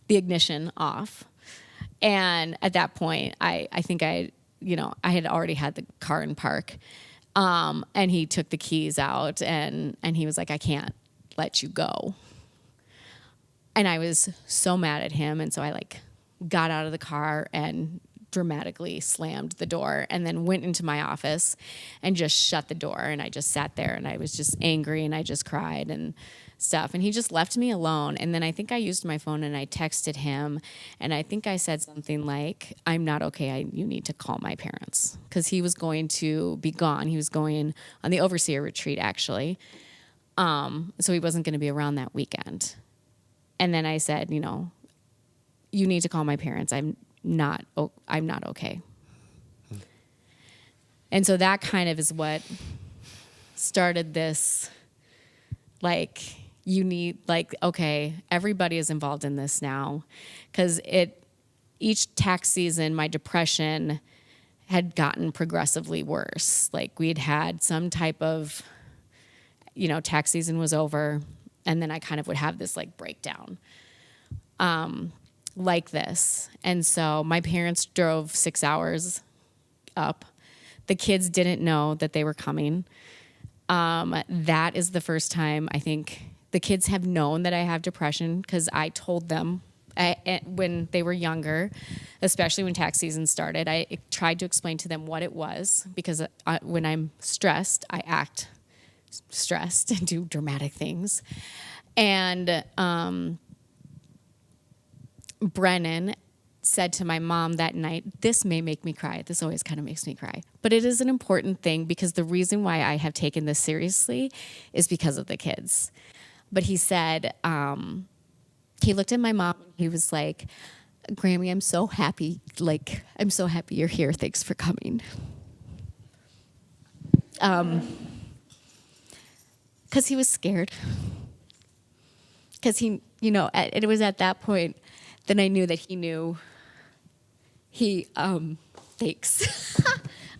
ignition off. And at that point, I think I had already had the car in park. And he took the keys out and he was like, "I can't let you go." And I was so mad at him. And so I got out of the car and dramatically slammed the door and then went into my office and just shut the door. And I just sat there and I was just angry and I just cried and stuff. And he just left me alone. And then I think I used my phone and I texted him. And I think I said something like, "I'm not okay. You need to call my parents." Because he was going to be gone. He was going on the overseer retreat, actually. So he wasn't going to be around that weekend. And then I said, "You need to call my parents. I'm not okay." And so that kind of is what started this, you need, like, okay, everybody is involved in this now, because each tax season, my depression had gotten progressively worse. Like, we'd had some type of, tax season was over, and then I kind of would have this like breakdown like this. And so my parents drove 6 hours up. The kids didn't know that they were coming. That is the first time I think the kids have known that I have depression, because I told them when they were younger, especially when tax season started. I tried to explain to them what it was, because when I'm stressed, I act stressed and do dramatic things. And Brennan said to my mom that night, this may make me cry. This always kind of makes me cry. But it is an important thing, because the reason why I have taken this seriously is because of the kids. But he said, he looked at my mom and he was like, Grammy, I'm so happy. Like, I'm so happy you're here. Thanks for coming. Because he was scared. Because he, it was at that point that I knew that he knew. Thanks.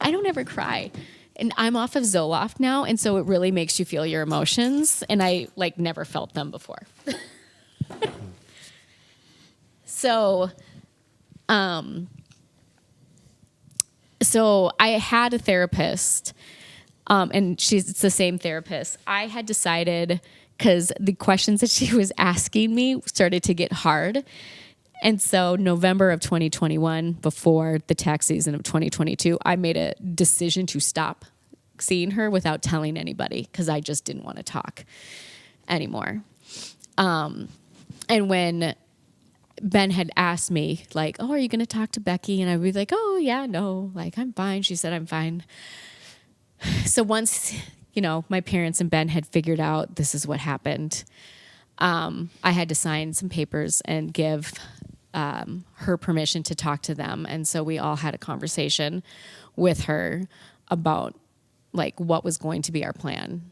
I don't ever cry. And I'm off of Zoloft now, and so it really makes you feel your emotions, and I, like, never felt them before. So I had a therapist, and it's the same therapist. I had decided, because the questions that she was asking me started to get hard. And so November of 2021, before the tax season of 2022, I made a decision to stop seeing her without telling anybody, because I just didn't want to talk anymore. And when Ben had asked me, like, oh, are you going to talk to Becky? And I'd be like, oh, yeah, no, like, I'm fine. She said, I'm fine. So once, my parents and Ben had figured out this is what happened, I had to sign some papers and give her permission to talk to them. And so we all had a conversation with her about, like, what was going to be our plan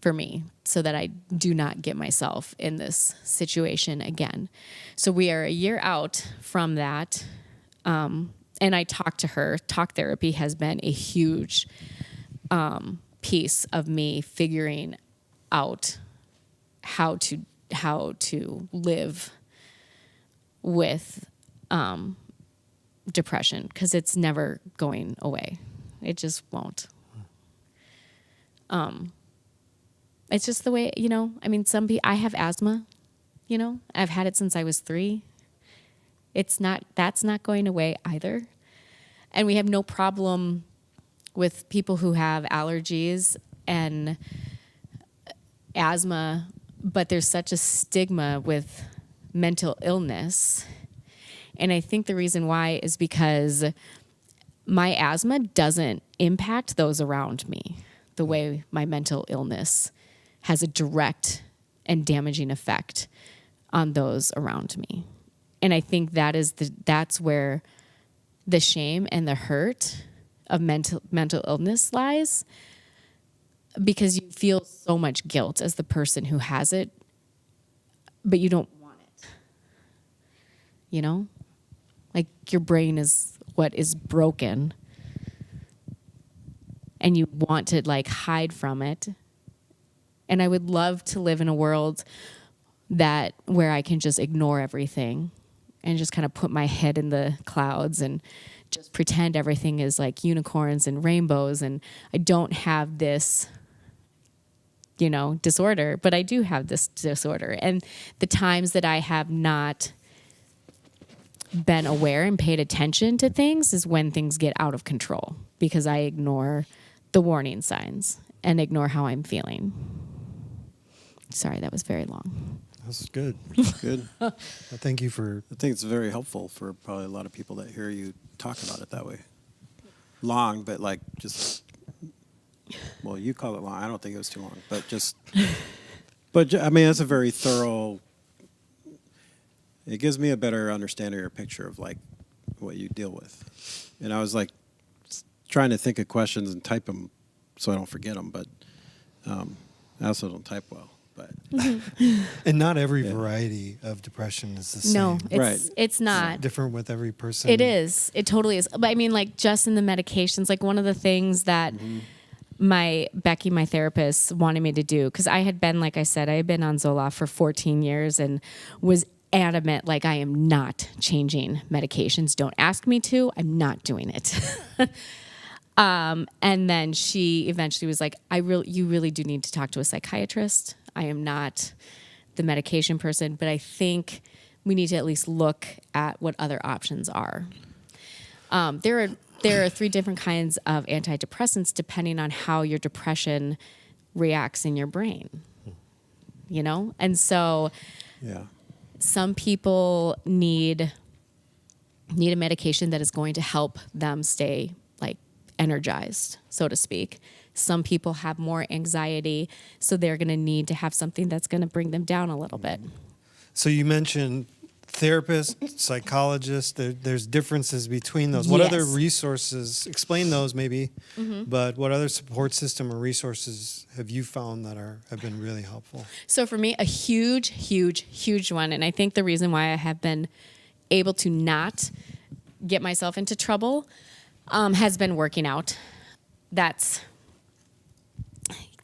for me, so that I do not get myself in this situation again. So we are a year out from that. And I talked to her. Talk therapy has been a huge piece of me figuring out how to live with depression, because it's never going away. It just won't. It's just the way, some people, I have asthma, I've had it since I was 3. That's not going away either. And we have no problem with people who have allergies and asthma, but there's such a stigma with mental illness. And I think the reason why is because my asthma doesn't impact those around me the way my mental illness has a direct and damaging effect on those around me. And I think that's where the shame and the hurt of mental illness lies, because you feel so much guilt as the person who has it, but you don't want it. Like, your brain is what is broken, and you want to, like, hide from it. And I would love to live in a world where I can just ignore everything and just kind of put my head in the clouds and just pretend everything is like unicorns and rainbows, and I don't have this, disorder, but I do have this disorder. And the times that I have not been aware and paid attention to things is when things get out of control, because I ignore the warning signs and ignore how I'm feeling. Sorry, that was very long. That's good. Good. Thank you for. I think it's very helpful for probably a lot of people that hear you talk about it that way. Long, but like just, well, you call it long. I don't think it was too long, but I mean, that's a very thorough. It gives me a better understanding or picture of like what you deal with. And I was like trying to think of questions and type them so I don't forget them, but I also don't type well. But And not every Yeah. variety of depression is the same. No, Right. it's not. Different with every person. It is. It totally is. But I mean, like, just in the medications, like, one of the things that my therapist, wanted me to do, because I had been, like I said, I had been on Zoloft for 14 years and was adamant, like, I am not changing medications. Don't ask me to. I'm not doing it. And then she eventually was like, you really do need to talk to a psychiatrist. I am not the medication person, but I think we need to at least look at what other options are. There are 3 different kinds of antidepressants depending on how your depression reacts in your brain. You know? And so yeah. some people need a medication that is going to help them stay like energized, so to speak. Some people have more anxiety, so they're going to need to have something that's going to bring them down a little bit. So you mentioned therapist, psychologist. There's differences between those. What other Yes. resources? Explain those maybe. But what other support system or resources have you found that have been really helpful? So for me, a huge, huge, huge one, and I think the reason why I have been able to not get myself into trouble has been working out. That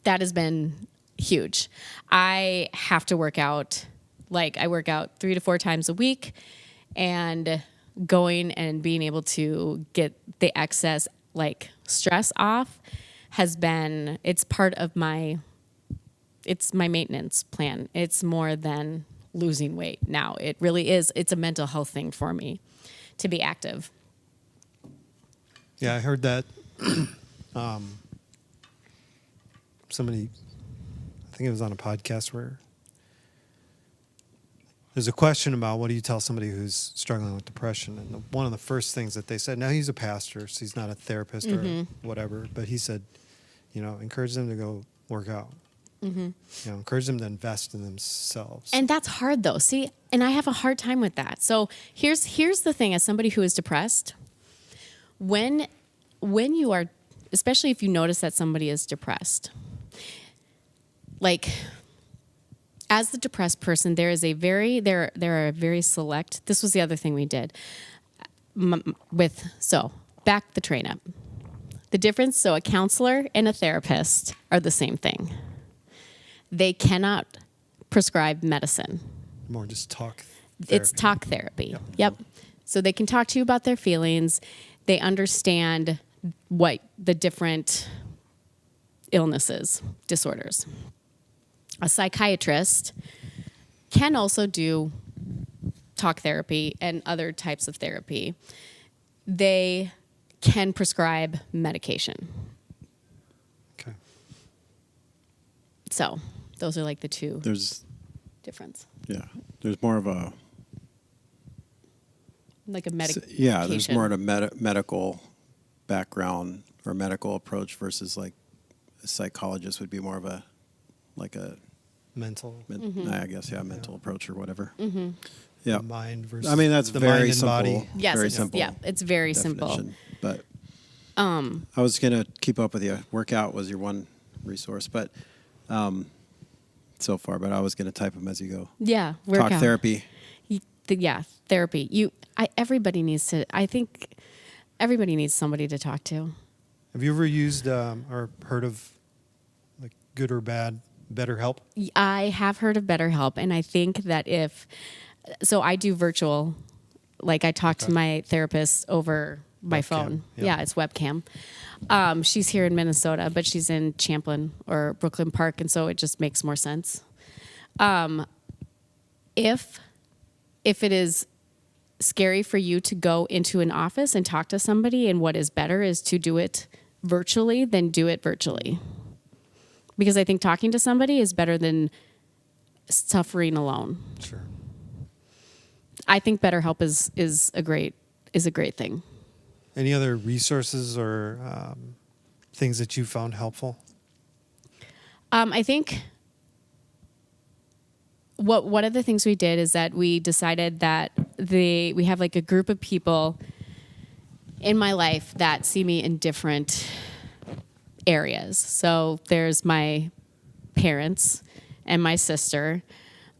has been huge. I have to work out. Like, I work out 3 to 4 times a week, and going and being able to get the excess like stress off it's part of it's my maintenance plan. It's more than losing weight now. It really is. It's a mental health thing for me to be active. Yeah, I heard that. Somebody, I think it was on a podcast where there's a question about what do you tell somebody who's struggling with depression, and one of the first things that they said. Now he's a pastor, so he's not a therapist or whatever, but he said, encourage them to go work out. Encourage them to invest in themselves. And that's hard though. See, and I have a hard time with that. So here's the thing, as somebody who is depressed, when you are, especially if you notice that somebody is depressed, like, as the depressed person, there are a very select. This was the other thing we did back the train up. The difference. So a counselor and a therapist are the same thing. They cannot prescribe medicine. More just talk therapy. It's talk therapy. Yep. So they can talk to you about their feelings. They understand what the different illnesses, disorders. A psychiatrist can also do talk therapy and other types of therapy. They can prescribe medication. Okay. So those are like the two There's difference. yeah. There's more of a Like a medication. yeah. There's more of a medical background or medical approach versus like a psychologist would be more of a Mental. I guess mental approach or whatever. Mm-hmm. Yeah. Mind versus I mean that's the very mind and simple. body. Yes, very it's, simple. yeah, it's very simple. definition. But I was gonna keep up with you. Workout was your one resource, but so far. But I was gonna type them as you go. Yeah, Talk workout. therapy. Therapy. Everybody needs to. I think everybody needs somebody to talk to. Have you ever used or heard of like good or bad BetterHelp? I have heard of BetterHelp, and I think that I do virtual, like I talk to my therapist over my Webcam, phone. yeah. Yeah, it's webcam. She's here in Minnesota, but she's in Champlin or Brooklyn Park, and so it just makes more sense. If it is scary for you to go into an office and talk to somebody, and what is better is to do it virtually, then do it virtually. Because I think talking to somebody is better than suffering alone. Sure. I think BetterHelp is a great thing. Any other resources or things that you found helpful? I think one of the things we did is that we decided that we have like a group of people in my life that see me in different areas. So there's my parents, and my sister.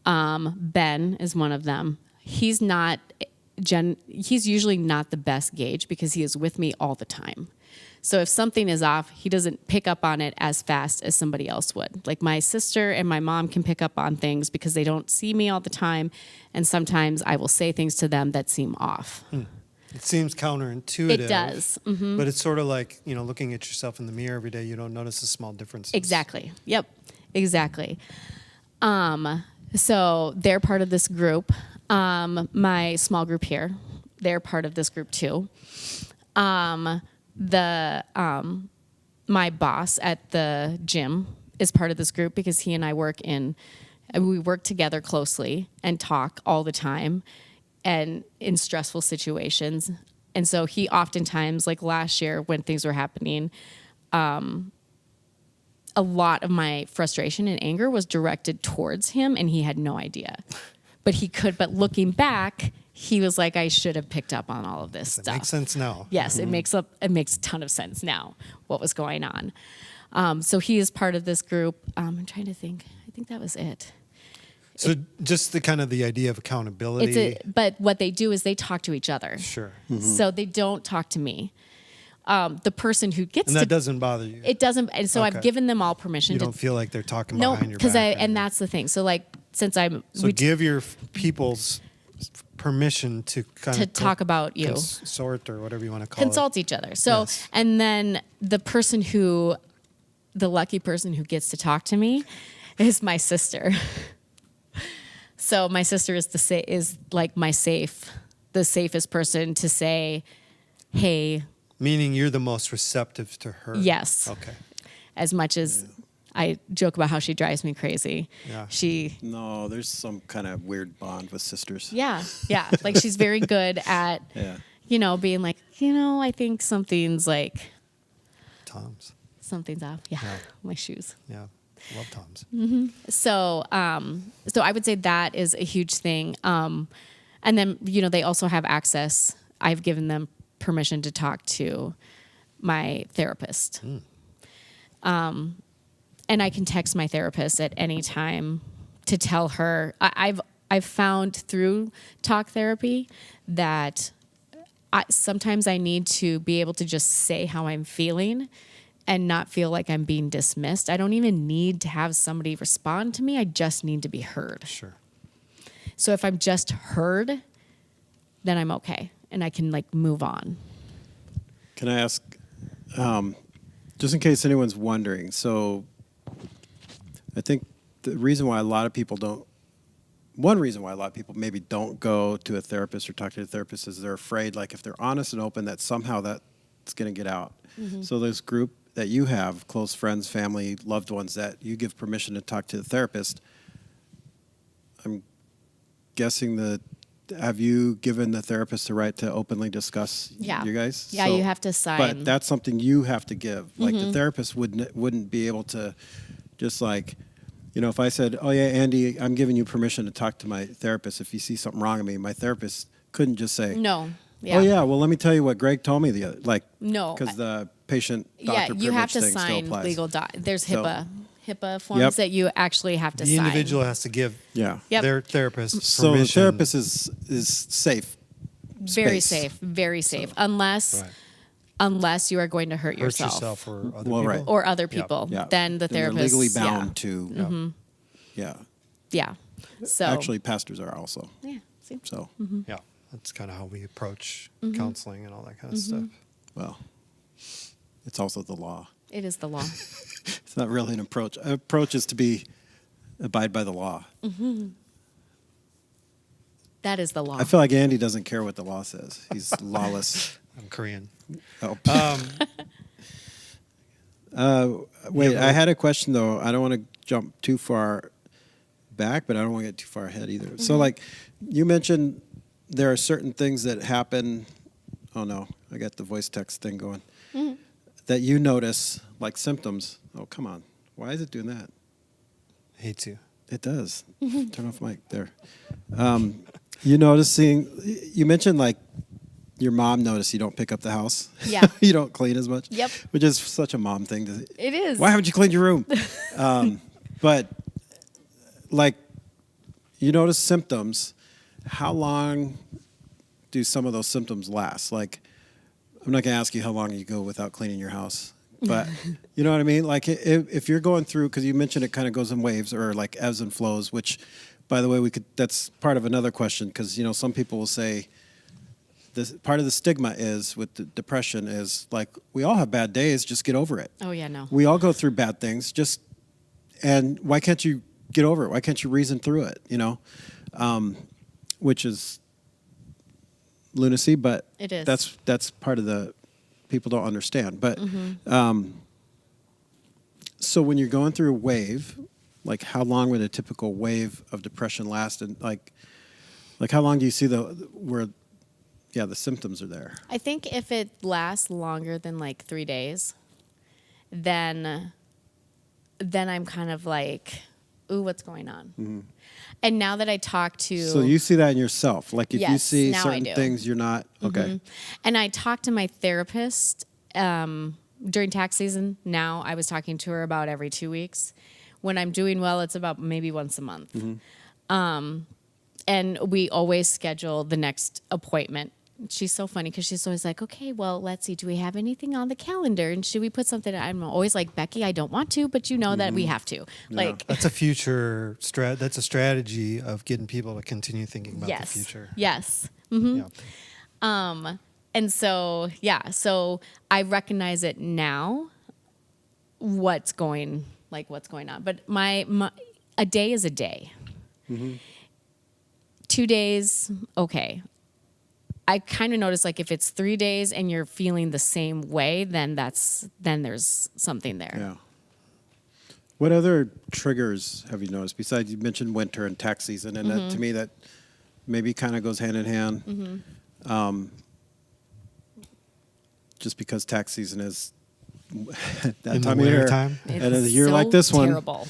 Ben is one of them. He's usually not the best gauge because he is with me all the time. So if something is off, he doesn't pick up on it as fast as somebody else would. Like my sister and my mom can pick up on things because they don't see me all the time. And sometimes I will say things to them that seem off. It seems counterintuitive. It does. Mm-hmm. But it's sort of like, looking at yourself in the mirror every day, you don't notice the small differences. Exactly. Yep. Exactly. So they're part of this group. My small group here, they're part of this group too. My boss at the gym is part of this group because he and I we work together closely and talk all the time and in stressful situations. And so he oftentimes, like last year when things were happening, a lot of my frustration and anger was directed towards him and he had no idea. But looking back, he was like, I should have picked up on all of this stuff. It makes sense now. Yes, it makes a ton of sense now what was going on. So he is part of this group. I'm trying to think. I think that was it. So just the idea of accountability. But what they do is they talk to each other. Sure. So they don't talk to me. The person who gets And that doesn't bother you. it doesn't. And so I've given them all permission You to. don't feel like they're talking No, behind your because back. and that's the thing. So like since I'm give your people's permission to kind of talk about you. Consort or whatever you want to call consult each other. So, Yes. and then the lucky person who gets to talk to me is my sister. So my sister is the safest person to say, hey. it. Meaning you're the most receptive to her. Yes. Okay. As much as I joke about how she drives me crazy. Yeah. No, there's some kind of weird bond with sisters. Yeah. Like she's very good at, being like, I think something's Tom's. something's off. Yeah. My shoes. Yeah. Love Tom's. So I would say that is a huge thing. And then, they also have access. I've given them permission to talk to my therapist. And I can text my therapist at any time to tell her. I've found through talk therapy that sometimes I need to be able to just say how I'm feeling and not feel like I'm being dismissed. I don't even need to have somebody respond to me. I just need to be heard. Sure. So if I'm just heard, then I'm okay and I can move on. Can I ask, just in case anyone's wondering, so I think one reason why a lot of people maybe don't go to a therapist or talk to a therapist is they're afraid, like if they're honest and open, that somehow that's going to get out. Mm-hmm. So this group that you have, close friends, family, loved ones, that you give permission to talk to the therapist, I'm guessing have you given the therapist the right to openly discuss you guys? Yeah, you have to sign. But that's something you have to give. Like the therapist wouldn't be able to just if I said, oh yeah, Andy, I'm giving you permission to talk to my therapist. If you see something wrong in me, my therapist couldn't just say, no. Yeah. Oh yeah, well let me tell you what Greg told me no, because the patient doctor you have privilege to thing sign still applies. legal there's So- HIPAA forms that you actually have to The sign. individual has to give Yep. their therapist So the permission. therapist is safe. Very space. safe, very safe, unless you are going to hurt Hurt yourself yourself or other Well, people. right. or other people. Yeah. Then the And they're therapist legally bound to. Yeah. Yeah. So Actually, pastors are also. yeah. See? So, Yeah. That's kind of how we approach counseling and all that kind of stuff. well, it's also the law. It is the law. It's not really an approach. An approach is to abide by the law. That is the law. I feel like Andy doesn't care what the law says. He's lawless. I'm Korean. Oh. Wait, I had a question though. I don't want to jump too far back, but I don't want to get too far ahead either. So you mentioned there are certain things that happen. Oh no, I got the voice text thing going. That you notice, like symptoms. Oh, come on. Why is it doing that? Hates you. It does. Turn off mic there. You mentioned your mom noticed you don't pick up the house. Yeah. You don't clean as much. Yep. Which is such a mom thing to. It is. Why haven't you cleaned your room? But like, you notice symptoms. How long do some of those symptoms last? Like, I'm not going to ask you how long you go without cleaning your house, but you know what I mean? Like, if you're going through, because you mentioned it kind of goes in waves or like ebbs and flows, which, by the way, that's part of another question, because, you know, some people will say, this part of the stigma is with the depression is like, we all have bad days, just get over it. Oh yeah, no. We all go through bad things, and why can't you get over it? Why can't you reason through it? You know, which is lunacy, but It is. That's part of the people don't understand. But so when you're going through a wave, like how long would a typical wave of depression last, and like how long do you see where the symptoms are there? I think if it lasts longer than like 3 days, then I'm kind of like, ooh, what's going on? Mm-hmm. And now that I talk to... So you see that in yourself? Like if you Yes, see now I certain do. things, you're not, okay. Mm-hmm. And I talked to my therapist during tax season. Now I was talking to her about every 2 weeks. When I'm doing well, it's about maybe once a month. Mm-hmm. And we always schedule the next appointment. She's so funny because she's always like, okay, well, let's see. Do we have anything on the calendar? And should we put something? I'm always like, Becky, I don't want to, but you know that we have to. Like, That's a future that's a strategy of getting people to continue thinking about the future. Yes. Mm-hmm. Yeah. And so, so I recognize it now, what's going on. But a day is a day. Mm-hmm. 2 days, okay. I kind of notice like if it's 3 days and you're feeling the same way, then there's something there. Yeah. What other triggers have you noticed besides you mentioned winter and tax season, and that, to me that maybe kind of goes hand in hand. Just because tax season is that In the time of year, winter time? and a year like this one, terrible.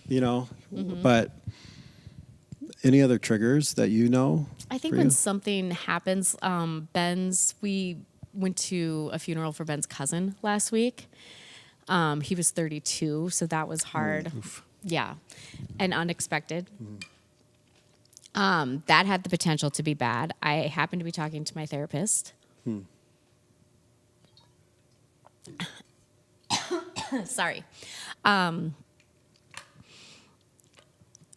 you know. But any other triggers that you know? I think for when you? something happens, we went to a funeral for Ben's cousin last week. He was 32, so that was hard. Yeah, and unexpected. That had the potential to be bad. I happened to be talking to my therapist. Sorry.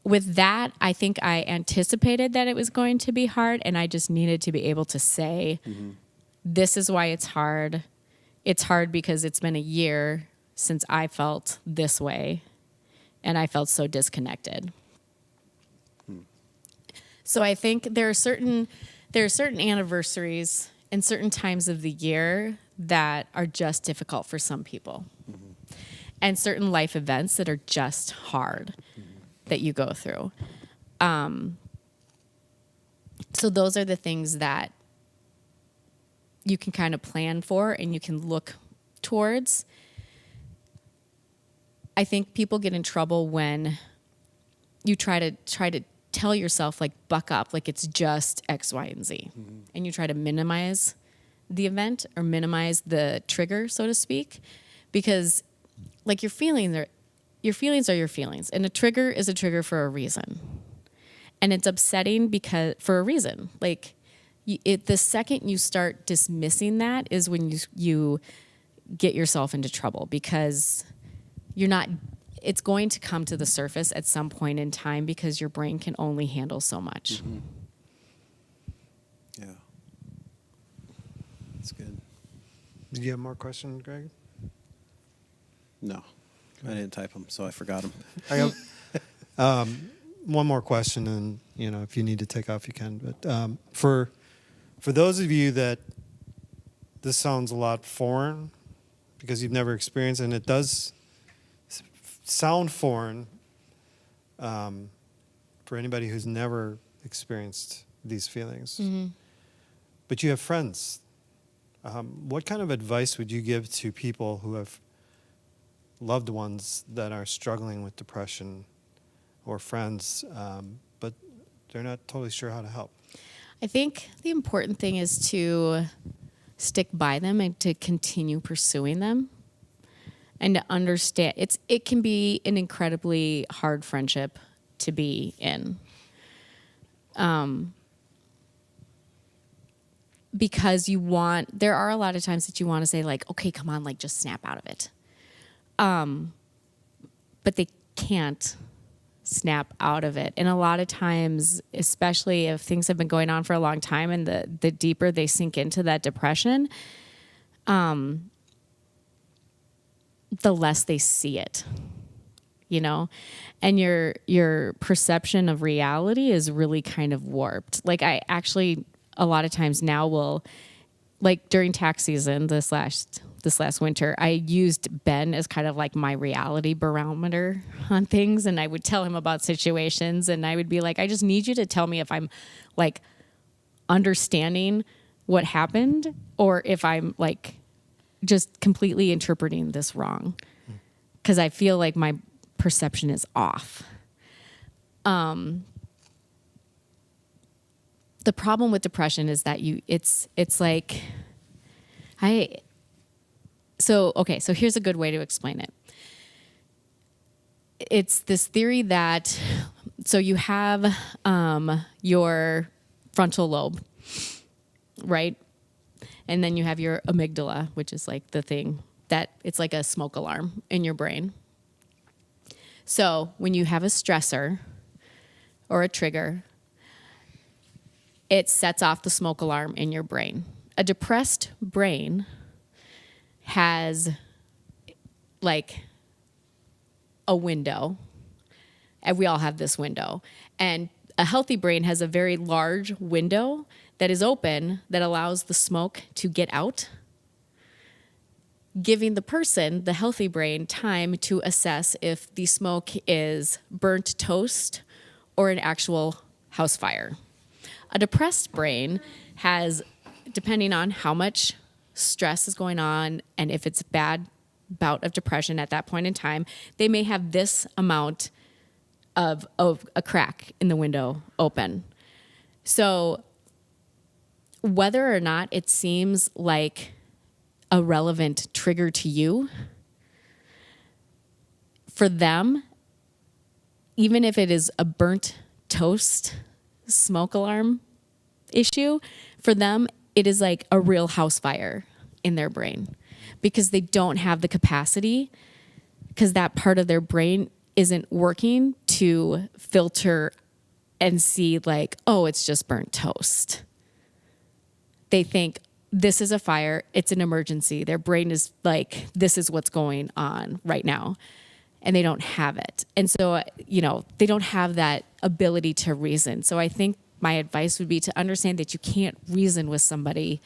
With that, I think I anticipated that it was going to be hard, and I just needed to be able to say, this is why it's hard. It's hard because it's been a year since I felt this way, and I felt so disconnected. So I think there are certain anniversaries and certain times of the year that are just difficult for some people, and certain life events that are just hard that you go through. So those are the things that you can kind of plan for and you can look towards. I think people get in trouble when you try to tell yourself, like, buck up, like it's just X, Y, and Z. And you try to minimize the event or minimize the trigger, so to speak, because like your feelings are your feelings, and a trigger is a trigger for a reason, and it's upsetting for a reason. Like, the second you start dismissing that is when you get yourself into trouble, because it's going to come to the surface at some point in time because your brain can only handle so much. Yeah, that's good. Did you have more questions, Greg? No, I didn't type them, so I forgot them. I got one more question, and if you need to take off, you can. But for those of you that this sounds a lot foreign because you've never experienced, and it does sound foreign for anybody who's never experienced these feelings. But you have friends. What kind of advice would you give to people who have loved ones that are struggling with depression, or friends, but they're not totally sure how to help? I think the important thing is to stick by them and to continue pursuing them, and to understand it can be an incredibly hard friendship to be in. Because there are a lot of times that you want to say like, okay, come on, like just snap out of it. But they can't snap out of it. And a lot of times, especially if things have been going on for a long time and the deeper they sink into that depression, the less they see it, you know, and your perception of reality is really kind of warped. Like I actually, a lot of times now will, like during tax season this last winter, I used Ben as kind of like my reality barometer on things. And I would tell him about situations and I would be like, I just need you to tell me if I'm like understanding what happened or if I'm like just completely interpreting this wrong. Because I feel like my perception is off. The problem with depression is that it's like, so here's a good way to explain it. It's this theory that, so you have your frontal lobe, right? And then you have your amygdala, which is like the thing that it's like a smoke alarm in your brain. So when you have a stressor or a trigger, it sets off the smoke alarm in your brain. A depressed brain has like a window, and we all have this window. And a healthy brain has a very large window that is open that allows the smoke to get out, giving the person, the healthy brain, time to assess if the smoke is burnt toast or an actual house fire. A depressed brain has, depending on how much stress is going on and if it's a bad bout of depression at that point in time, they may have this amount of a crack in the window open. So whether or not it seems like a relevant trigger to you, for them, even if it is a burnt toast smoke alarm issue, for them, it is like a real house fire in their brain because they don't have the capacity, because that part of their brain isn't working to filter and see like, oh, it's just burnt toast. They think this is a fire, it's an emergency. Their brain is like, this is what's going on right now. And they don't have it. And so, they don't have that ability to reason. So I think my advice would be to understand that you can't reason with somebody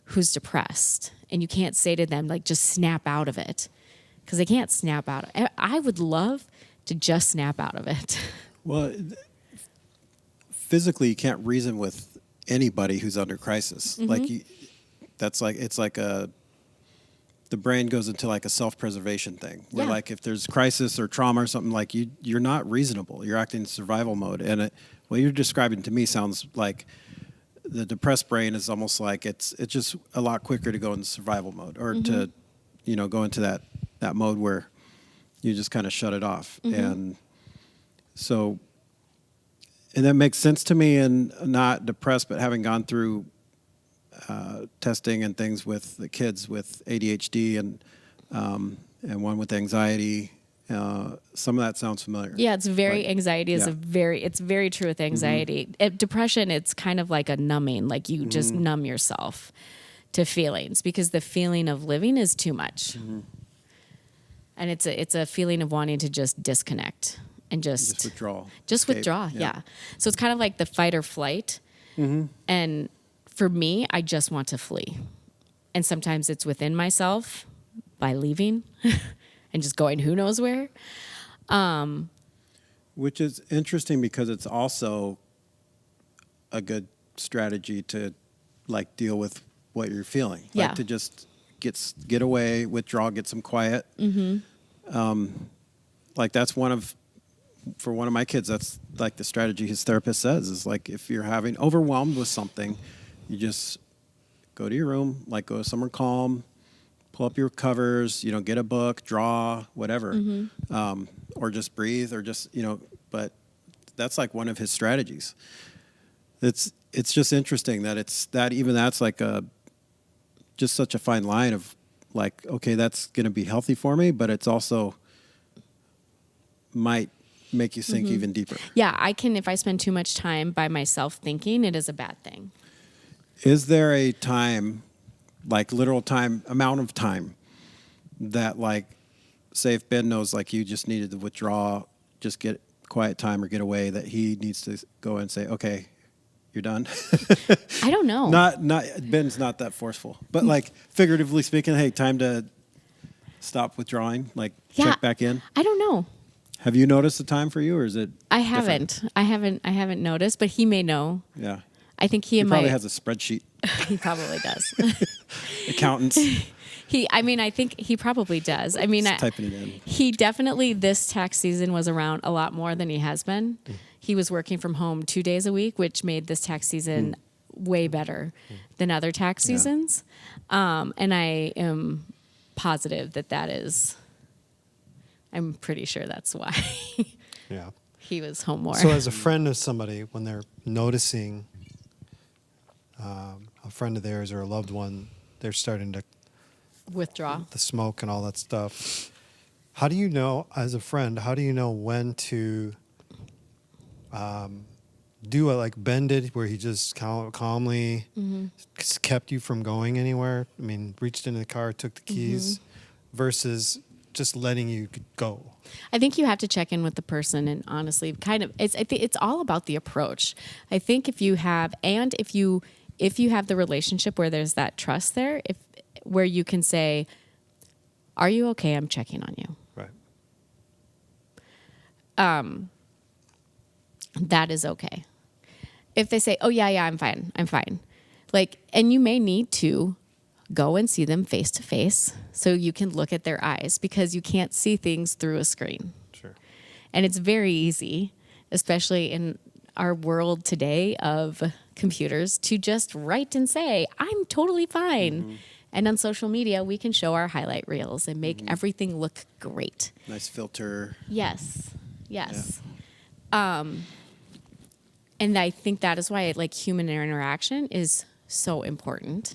who's depressed. And you can't say to them, like, just snap out of it. Because they can't snap out. I would love to just snap out of it. Well, physically, you can't reason with anybody who's under crisis. Mm-hmm. The brain goes into like a self-preservation thing where Yeah. like if there's crisis or trauma or something, like you're not reasonable. You're acting in survival mode. And what you're describing to me sounds like the depressed brain is almost like it's just a lot quicker to go into survival mode or to, go into that mode where you just kind of shut it off. And so, and that makes sense to me, and not depressed, but having gone through testing and things with the kids with ADHD and one with anxiety. Some of that sounds familiar. Yeah, it's very, anxiety is yeah. it's very true with anxiety. Depression, it's kind of like a numbing, like you just numb yourself to feelings because the feeling of living is too much. And it's a feeling of wanting to just disconnect and just withdraw. Just Escape. withdraw, yeah. So it's kind of like the fight or flight. And for me, I just want to flee. And sometimes it's within myself by leaving and just going who knows where. Which is interesting because it's also a good strategy to like deal with what you're feeling. Yeah. Like to just get away, withdraw, get some quiet. Like that's for one of my kids, that's like the strategy his therapist says is like if you're having overwhelmed with something, you just go to your room, like go somewhere calm, pull up your covers, get a book, draw, whatever, or just breathe, or just but that's like one of his strategies. It's just interesting that that's like just such a fine line of like, okay, that's going to be healthy for me, but it's also might make you sink even deeper. Yeah, if I spend too much time by myself thinking, it is a bad thing. Is there a time, like literal time, amount of time that like, say if Ben knows like you just needed to withdraw, just get quiet time or get away, that he needs to go and say, okay, you're done? I don't know. Not Ben's not that forceful, but like figuratively speaking, hey, time to stop withdrawing, like check back in. I don't know. Have you noticed the time for you, or is it? I different? haven't. I haven't noticed, but he may know. Yeah. I think He probably has a spreadsheet. He probably does. Accountants. I think he probably does. I mean, Just typing it in. He definitely, this tax season was around a lot more than he has been. He was working from home 2 days a week, which made this tax season way better than other tax seasons. And I am positive that is, I'm pretty sure that's why Yeah. he was home more. So as a friend of somebody, when they're noticing a friend of theirs or a loved one, they're starting to Withdraw. the smoke and all that stuff. How do you know, as a friend, how do you know when to do what like Ben did, where he just calmly kept you from going anywhere? I mean, reached into the car, took the keys, versus just letting you go. I think you have to check in with the person, and honestly, I think it's all about the approach. I think if you have the relationship where there's that trust there, where you can say, "Are you okay? I'm checking on you." Right. That is okay. If they say, "Oh yeah, I'm fine," like, and you may need to go and see them face to face so you can look at their eyes, because you can't see things through a screen. Sure. And it's very easy, especially in our world today of computers, to just write and say, "I'm totally fine." And on social media, we can show our highlight reels and make everything look great. Nice filter. Yes. And I think that is why like human interaction is so important,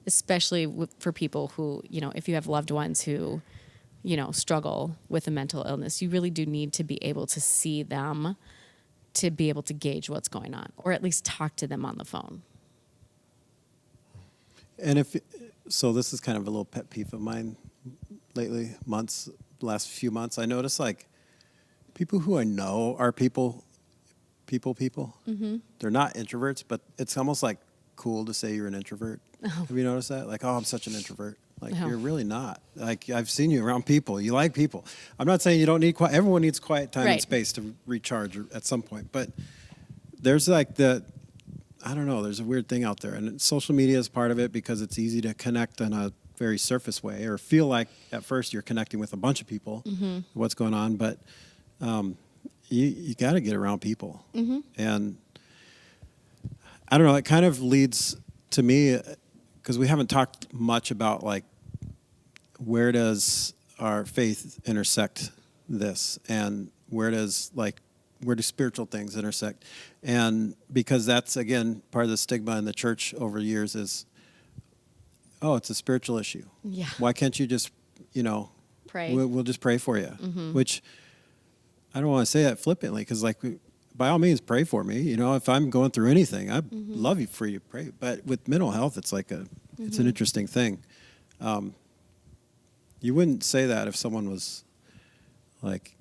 especially for people who, if you have loved ones who, struggle with a mental illness, you really do need to be able to see them to be able to gauge what's going on, or at least talk to them on the phone. And so this is kind of a little pet peeve of mine lately, last few months. I notice like people who I know are people. They're not introverts, but it's almost like cool to say you're an introvert. Oh. Have you noticed that? Like, oh, I'm such an introvert. Like, you're really not. Like, I've seen you around people. You like people. I'm not saying you don't need quiet. Everyone needs quiet time and space to recharge at some point. But there's like I don't know, there's a weird thing out there. And social media is part of it because it's easy to connect in a very surface way, or feel like at first you're connecting with a bunch of people, what's going on. But you got to get around people. And I don't know, it kind of leads to me, because we haven't talked much about like, where does our faith intersect this, and where do spiritual things intersect? And because that's, again, part of the stigma in the church over years is, oh, it's a spiritual issue. Yeah. Why can't you just, pray? We'll just pray for you, which I don't want to say that flippantly, because like, by all means, pray for me. If I'm going through anything, I'd love you for you to pray. But with mental health, it's like it's an interesting thing. You wouldn't say that if someone was like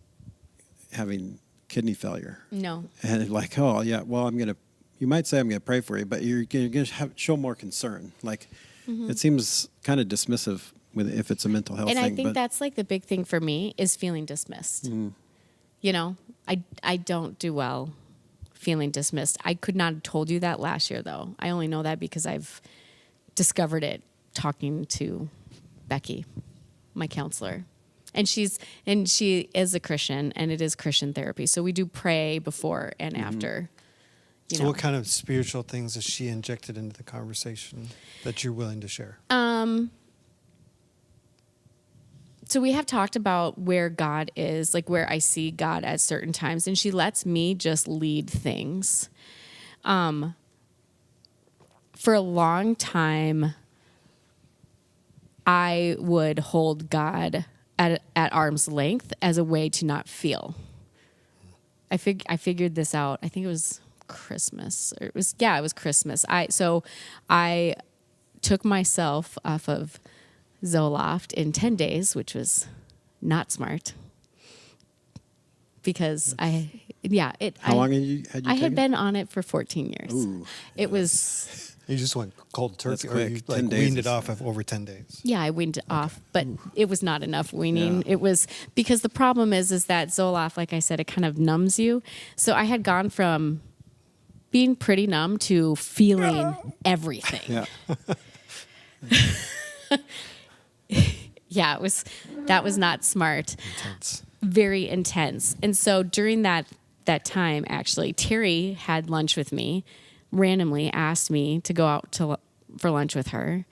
having kidney failure. No. And like, oh yeah, well, you might say I'm going to pray for you, but you're going to show more concern. Like, it seems kind of dismissive if it's a mental health thing. And I think that's like the big thing for me is feeling dismissed. I don't do well feeling dismissed. I could not have told you that last year, though. I only know that because I've discovered it talking to Becky, my counselor. And she is a Christian, and it is Christian therapy. So we do pray before and after. So what kind of spiritual things has she injected into the conversation that you're willing to share? So we have talked about where God is, like where I see God at certain times, and she lets me just lead things. For a long time, I would hold God at arm's length as a way to not feel. I figured this out. I think it was Christmas. Or it was Christmas. I took myself off of Zoloft in 10 days, which was not smart. Because How long had you I taken? had been on it for 14 years. Ooh, It was You just went cold turkey, or quick. you 10 like days weaned is- it off of over 10 days. Yeah, I weaned it off, but it was not enough weaning. Yeah. It was because the problem is that Zoloft, like I said, it kind of numbs you. So I had gone from being pretty numb to feeling everything. yeah. Yeah, that was not smart. Intense. Very intense. And so during that time, actually, Terry had lunch with me, randomly asked me to go out for lunch with her.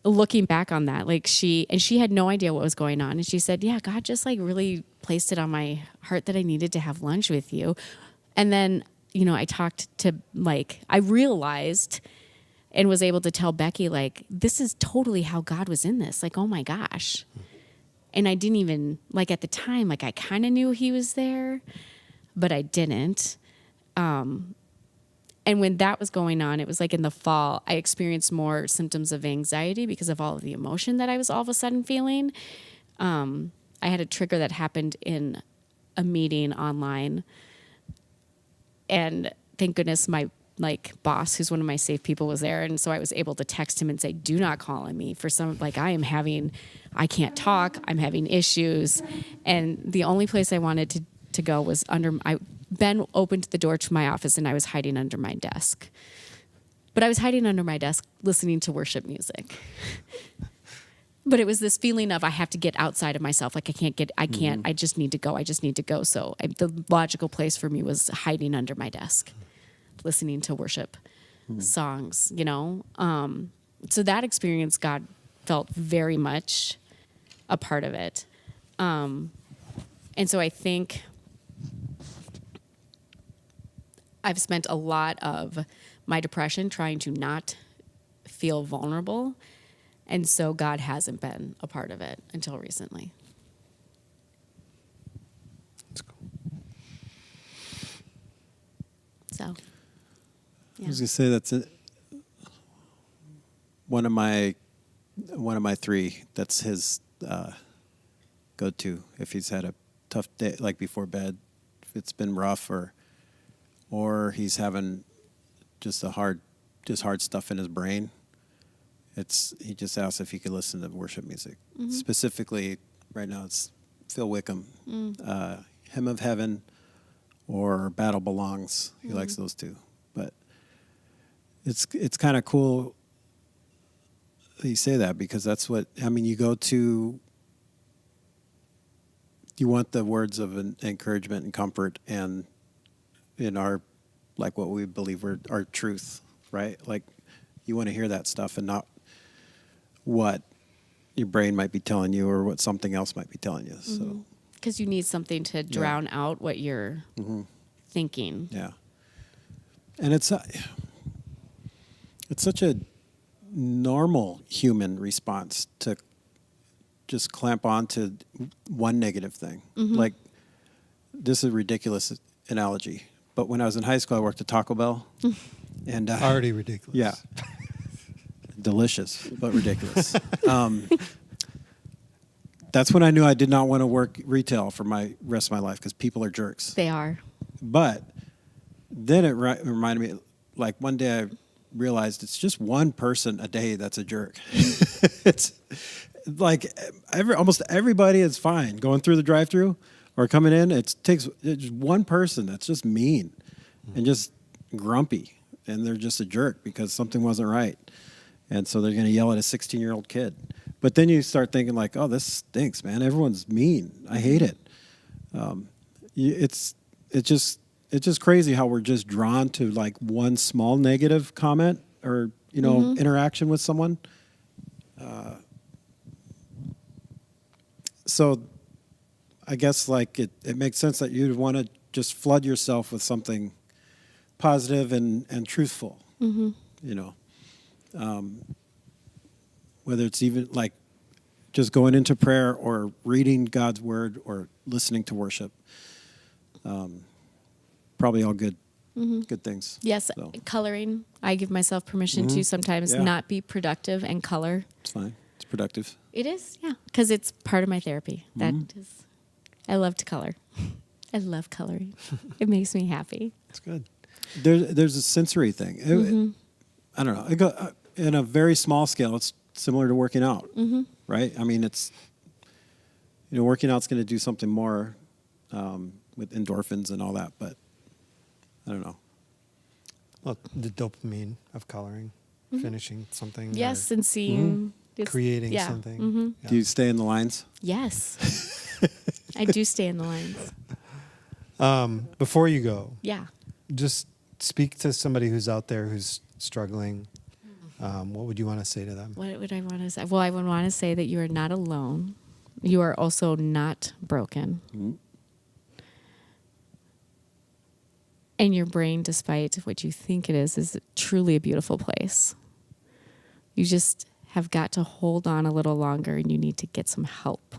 Looking back on that, she had no idea what was going on. And she said, yeah, God just like really placed it on my heart that I needed to have lunch with you. And then, I talked to I realized and was able to tell Becky, this is totally how God was in this. Oh my gosh. And I didn't even, at the time, I kind of knew he was there, but I didn't. And when that was going on, it was in the fall, I experienced more symptoms of anxiety because of all of the emotion that I was all of a sudden feeling. I had a trigger that happened in a meeting online. And thank goodness my boss, who's one of my safe people, was there. And so I was able to text him and say, do not call on me for some, I can't talk. I'm having issues. And the only place I wanted to go was Ben opened the door to my office and I was hiding under my desk. But I was hiding under my desk listening to worship music. But it was this feeling of I have to get outside of myself. I just need to go. So the logical place for me was hiding under my desk, listening to worship songs, So that experience, God felt very much a part of it. And so I think I've spent a lot of my depression trying to not feel vulnerable. And so God hasn't been a part of it until recently. That's cool. So, I yeah. was gonna say that's it. One of my three. That's his go-to if he's had a tough day, before bed. If it's been rough, or he's having just hard stuff in his brain. He just asks if he could listen to worship music. Mm-hmm. Specifically, right now it's Phil Wickham, Hymn of Heaven, or Battle Belongs. He likes those two. But it's kind of cool that you say that, because that's what, you want the words of encouragement and comfort, and in our, what we believe are our truth, right? You want to hear that stuff and not what your brain might be telling you or what something else might be telling you. Mm-hmm. So, because you need something to drown out what you're thinking. Yeah. And it's such a normal human response to just clamp on to one negative thing. Mm-hmm. This is a ridiculous analogy, but when I was in high school, I worked at Taco Bell. And already ridiculous. Yeah. Delicious, but ridiculous. That's when I knew I did not want to work retail for my rest of my life, because people are jerks. They are. But then it reminded me, one day I realized it's just one person a day that's a jerk. It's almost everybody is fine going through the drive-thru or coming in. It's just one person that's just mean and just grumpy, and they're just a jerk because something wasn't right. And so they're going to yell at a 16-year-old kid. But then you start thinking oh, this stinks, man. Everyone's mean. I hate it. It's just crazy how we're just drawn to one small negative comment or, interaction with someone. So I guess like it makes sense that you'd want to just flood yourself with something positive and truthful. Mm-hmm. You know, whether it's even like just going into prayer or reading God's word or listening to worship. Probably all good things. Yes, So, coloring. I give myself permission to sometimes Yeah. not be productive and color. it's fine. It's productive. It is, yeah, because it's part of my therapy. That is, I love to color. I love coloring. It makes me happy. It's good. There's a sensory thing. I don't know. It go, in a very small scale, it's similar to working out, right? I mean, it's, working out's going to do something more with endorphins and all that, but I don't know. Well, the dopamine of coloring, finishing something. Yes, or and seeing. it's- creating yeah. something. Mhm. Yeah. Do you stay in the lines? Yes. I do stay in the lines. Before you go, Yeah. just speak to somebody who's out there who's struggling. What would you want to say to them? What would I want to say? Well, I would want to say that you are not alone. You are also not broken. And your brain, despite what you think it is truly a beautiful place. You just have got to hold on a little longer and you need to get some help.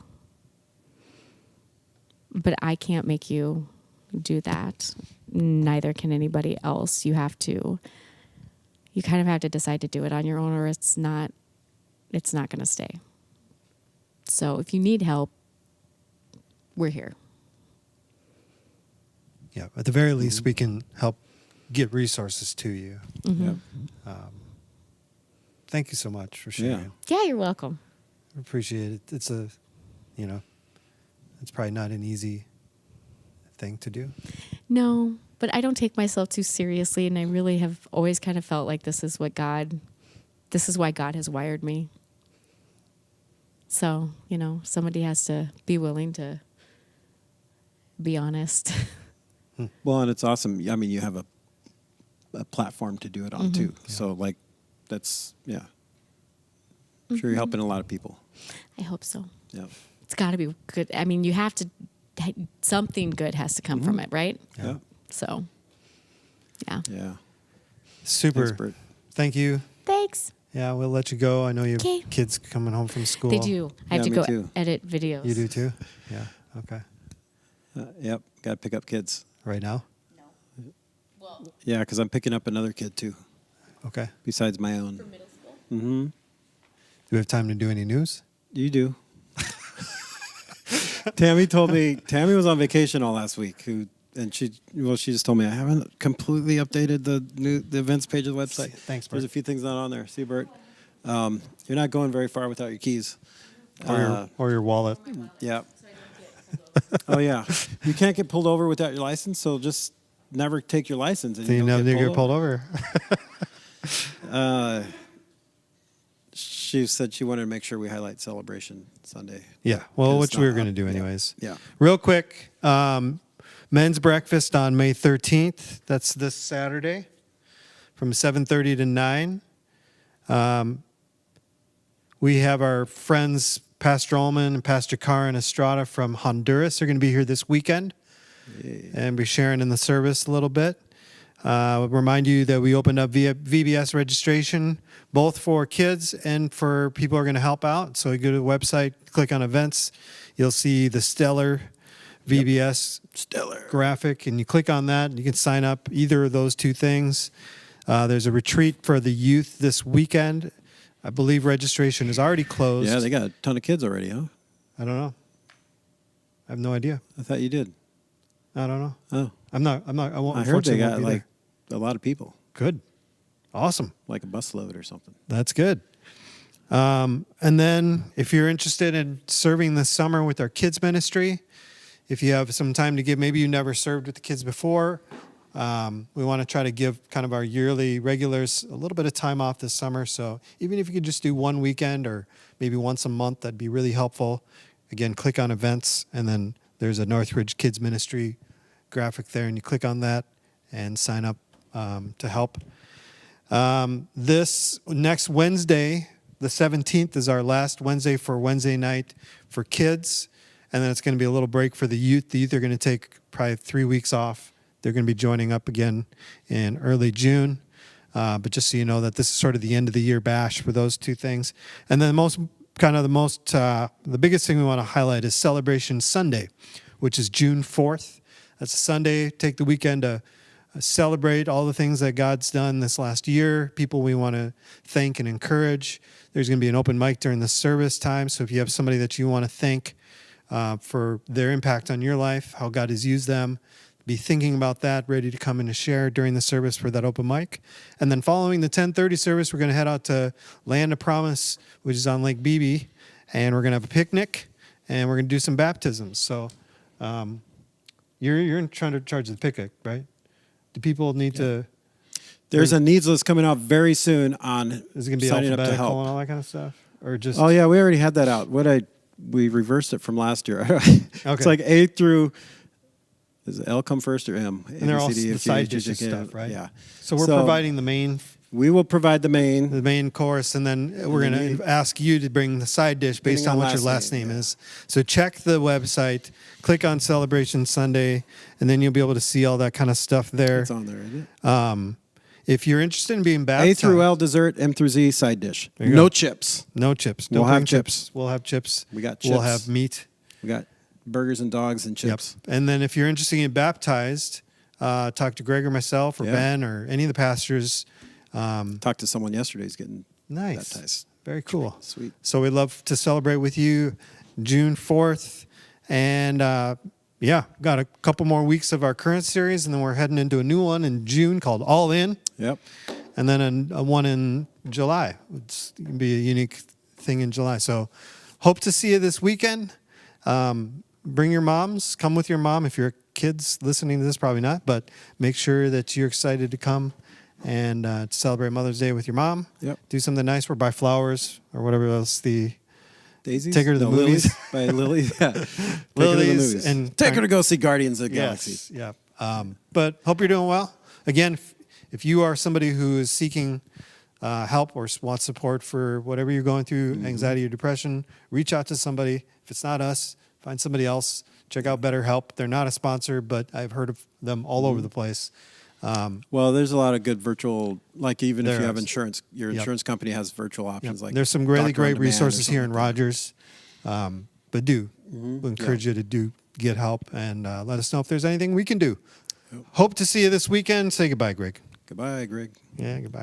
But I can't make you do that. Neither can anybody else. You kind of have to decide to do it on your own or it's not going to stay. So if you need help, we're here. Yeah, at the very least, we can help get resources to you. Yep. Thank you so much for sharing. Yeah, you're welcome. I appreciate it. It's it's probably not an easy thing to do. No, but I don't take myself too seriously, and I really have always kind of felt like this is why God has wired me. So, somebody has to be willing to be honest. Well, and it's awesome. I mean, you have a platform to do it on too. So like, that's, yeah. I'm sure you're helping a lot of people. I hope so. Yeah. It's got to be good. I mean, you have to, something good has to come from it, right? Yeah. So, yeah. Yeah. Super. Thanks, Bert. Thank you. Thanks. Yeah, we'll let you go. I know you have 'Kay. kids coming home from school. They do. I have Yeah, to me go too. edit videos. You do too? Yeah. Okay. Yep. Got to pick up kids. Right now? Yeah, because I'm picking up another kid too, Okay. besides my own. middle school? Mm-hmm. Do we have time to do any news? You do. Tammy told me Tammy was on vacation all last week. She just told me I haven't completely updated the events page of the website. Thanks, Bert. There's a few things not on there. See, Bert, you're not going very far without your keys. Or your wallet. Yeah. Oh yeah. You can't get pulled over without your license, so just never take your license. And So you don't never get pulled over. over. She said she wanted to make sure we highlight Celebration Sunday. Yeah. Well, It's which we not were going to up. do Yeah. anyways. Yeah. Real quick, men's breakfast on May 13th. That's this Saturday from 7:30 to 9. We have our friends, Pastor Ullman and Pastor Karen Estrada from Honduras. They're going to be here this weekend and be sharing in the service a little bit. Remind you that we opened up via VBS registration, both for kids and for people who are going to help out. So you go to the website, click on events, you'll see the Stellar VBS graphic, and you click on that, and you can sign up either of those two things. There's a retreat for the youth this weekend. I believe registration is already closed. Yeah, they got a ton of kids already, huh? I don't know. I have no idea. I thought you did. I don't know. Oh, I won't. I heard they unfortunately won't got be like there. a lot of people, Good. Awesome. like a busload or something. That's good. And then if you're interested in serving this summer with our kids ministry, if you have some time to give, maybe you never served with the kids before, we want to try to give kind of our yearly regulars a little bit of time off this summer. So even if you could just do one weekend or maybe once a month, that'd be really helpful. Again, click on events, and then there's a Northridge Kids Ministry graphic there, and you click on that and sign up to help. This next Wednesday, the 17th, is our last Wednesday for Wednesday night for kids. and then it's going to be a little break for the youth. The youth are going to take probably 3 weeks off. They're going to be joining up again in early June. But just so you know that this is sort of the end of the year bash for those two things. And then the biggest thing we want to highlight is Celebration Sunday, which is June 4th. That's a Sunday. Take the weekend to celebrate all the things that God's done this last year, people we want to thank and encourage. There's going to be an open mic during the service time. So if you have somebody that you want to thank for their impact on your life, how God has used them, be thinking about that, ready to come in and share during the service for that open mic. And then following the 10:30 service, we're going to head out to Land of Promise, which is on Lake Beebe, and we're going to have a picnic, and we're going to do some baptisms. So you're in charge of the picnic, right? Do people need to? There's a needs list coming out very soon on Is it going to be signing up to alphabetical help. and all that kind of stuff, or just? Oh yeah, we already had that out. We reversed it from last year. It's like A through. Does L come first or M? And they're all the side dishes stuff, right? Yeah. So we're providing the main. We will provide the main course, and then we're going to ask you to bring the side dish based on what your last name is. So check the website, click on Celebration Sunday, and then you'll be able to see all that kind of stuff there. It's on there, isn't it? If you're interested in being baptized, A through L dessert, M through Z side dish. you No go. chips. No chips. We'll Don't have bring chips. We'll have chips. We got We'll chips. have meat. We got burgers and dogs and chips. Yep. And then if you're interested in getting baptized, talk to Greg or myself or Ben or any of the pastors. Talked to someone yesterday who's getting Nice. baptized. Very cool. Sweet. So we'd love to celebrate with you June 4th. And got a couple more weeks of our current series, and then we're heading into a new one in June called All In. Yep. And then a one in July. It's going to be a unique thing in July. So hope to see you this weekend. Bring your moms. Come with your mom. If your kids listening to this, probably not. But make sure that you're excited to come and to celebrate Mother's Day with your mom. Yep. Do something nice. Or buy flowers or whatever else Daisies? Take her to the movies. Lilies. By Lily. Yeah. Take her to the Lilies movies. and Take her to go see Guardians of the Galaxy. Yes, yeah. But hope you're doing well. Again, if you are somebody who is seeking help or wants support for whatever you're going through, anxiety or depression, reach out to somebody. If it's not us, find somebody else. Check out BetterHelp. They're not a sponsor, but I've heard of them all over the place. Well, there's a lot of good virtual, like even if There you have is. insurance, your insurance company has virtual Yep. options. Like There's some really Doctor on great Demand or resources here in something like Rogers. But we'll encourage you to get help and let us know if there's anything we can do. Yep. Hope to see you this weekend. Say goodbye, Greg. that. Goodbye, Greg. Yeah, goodbye.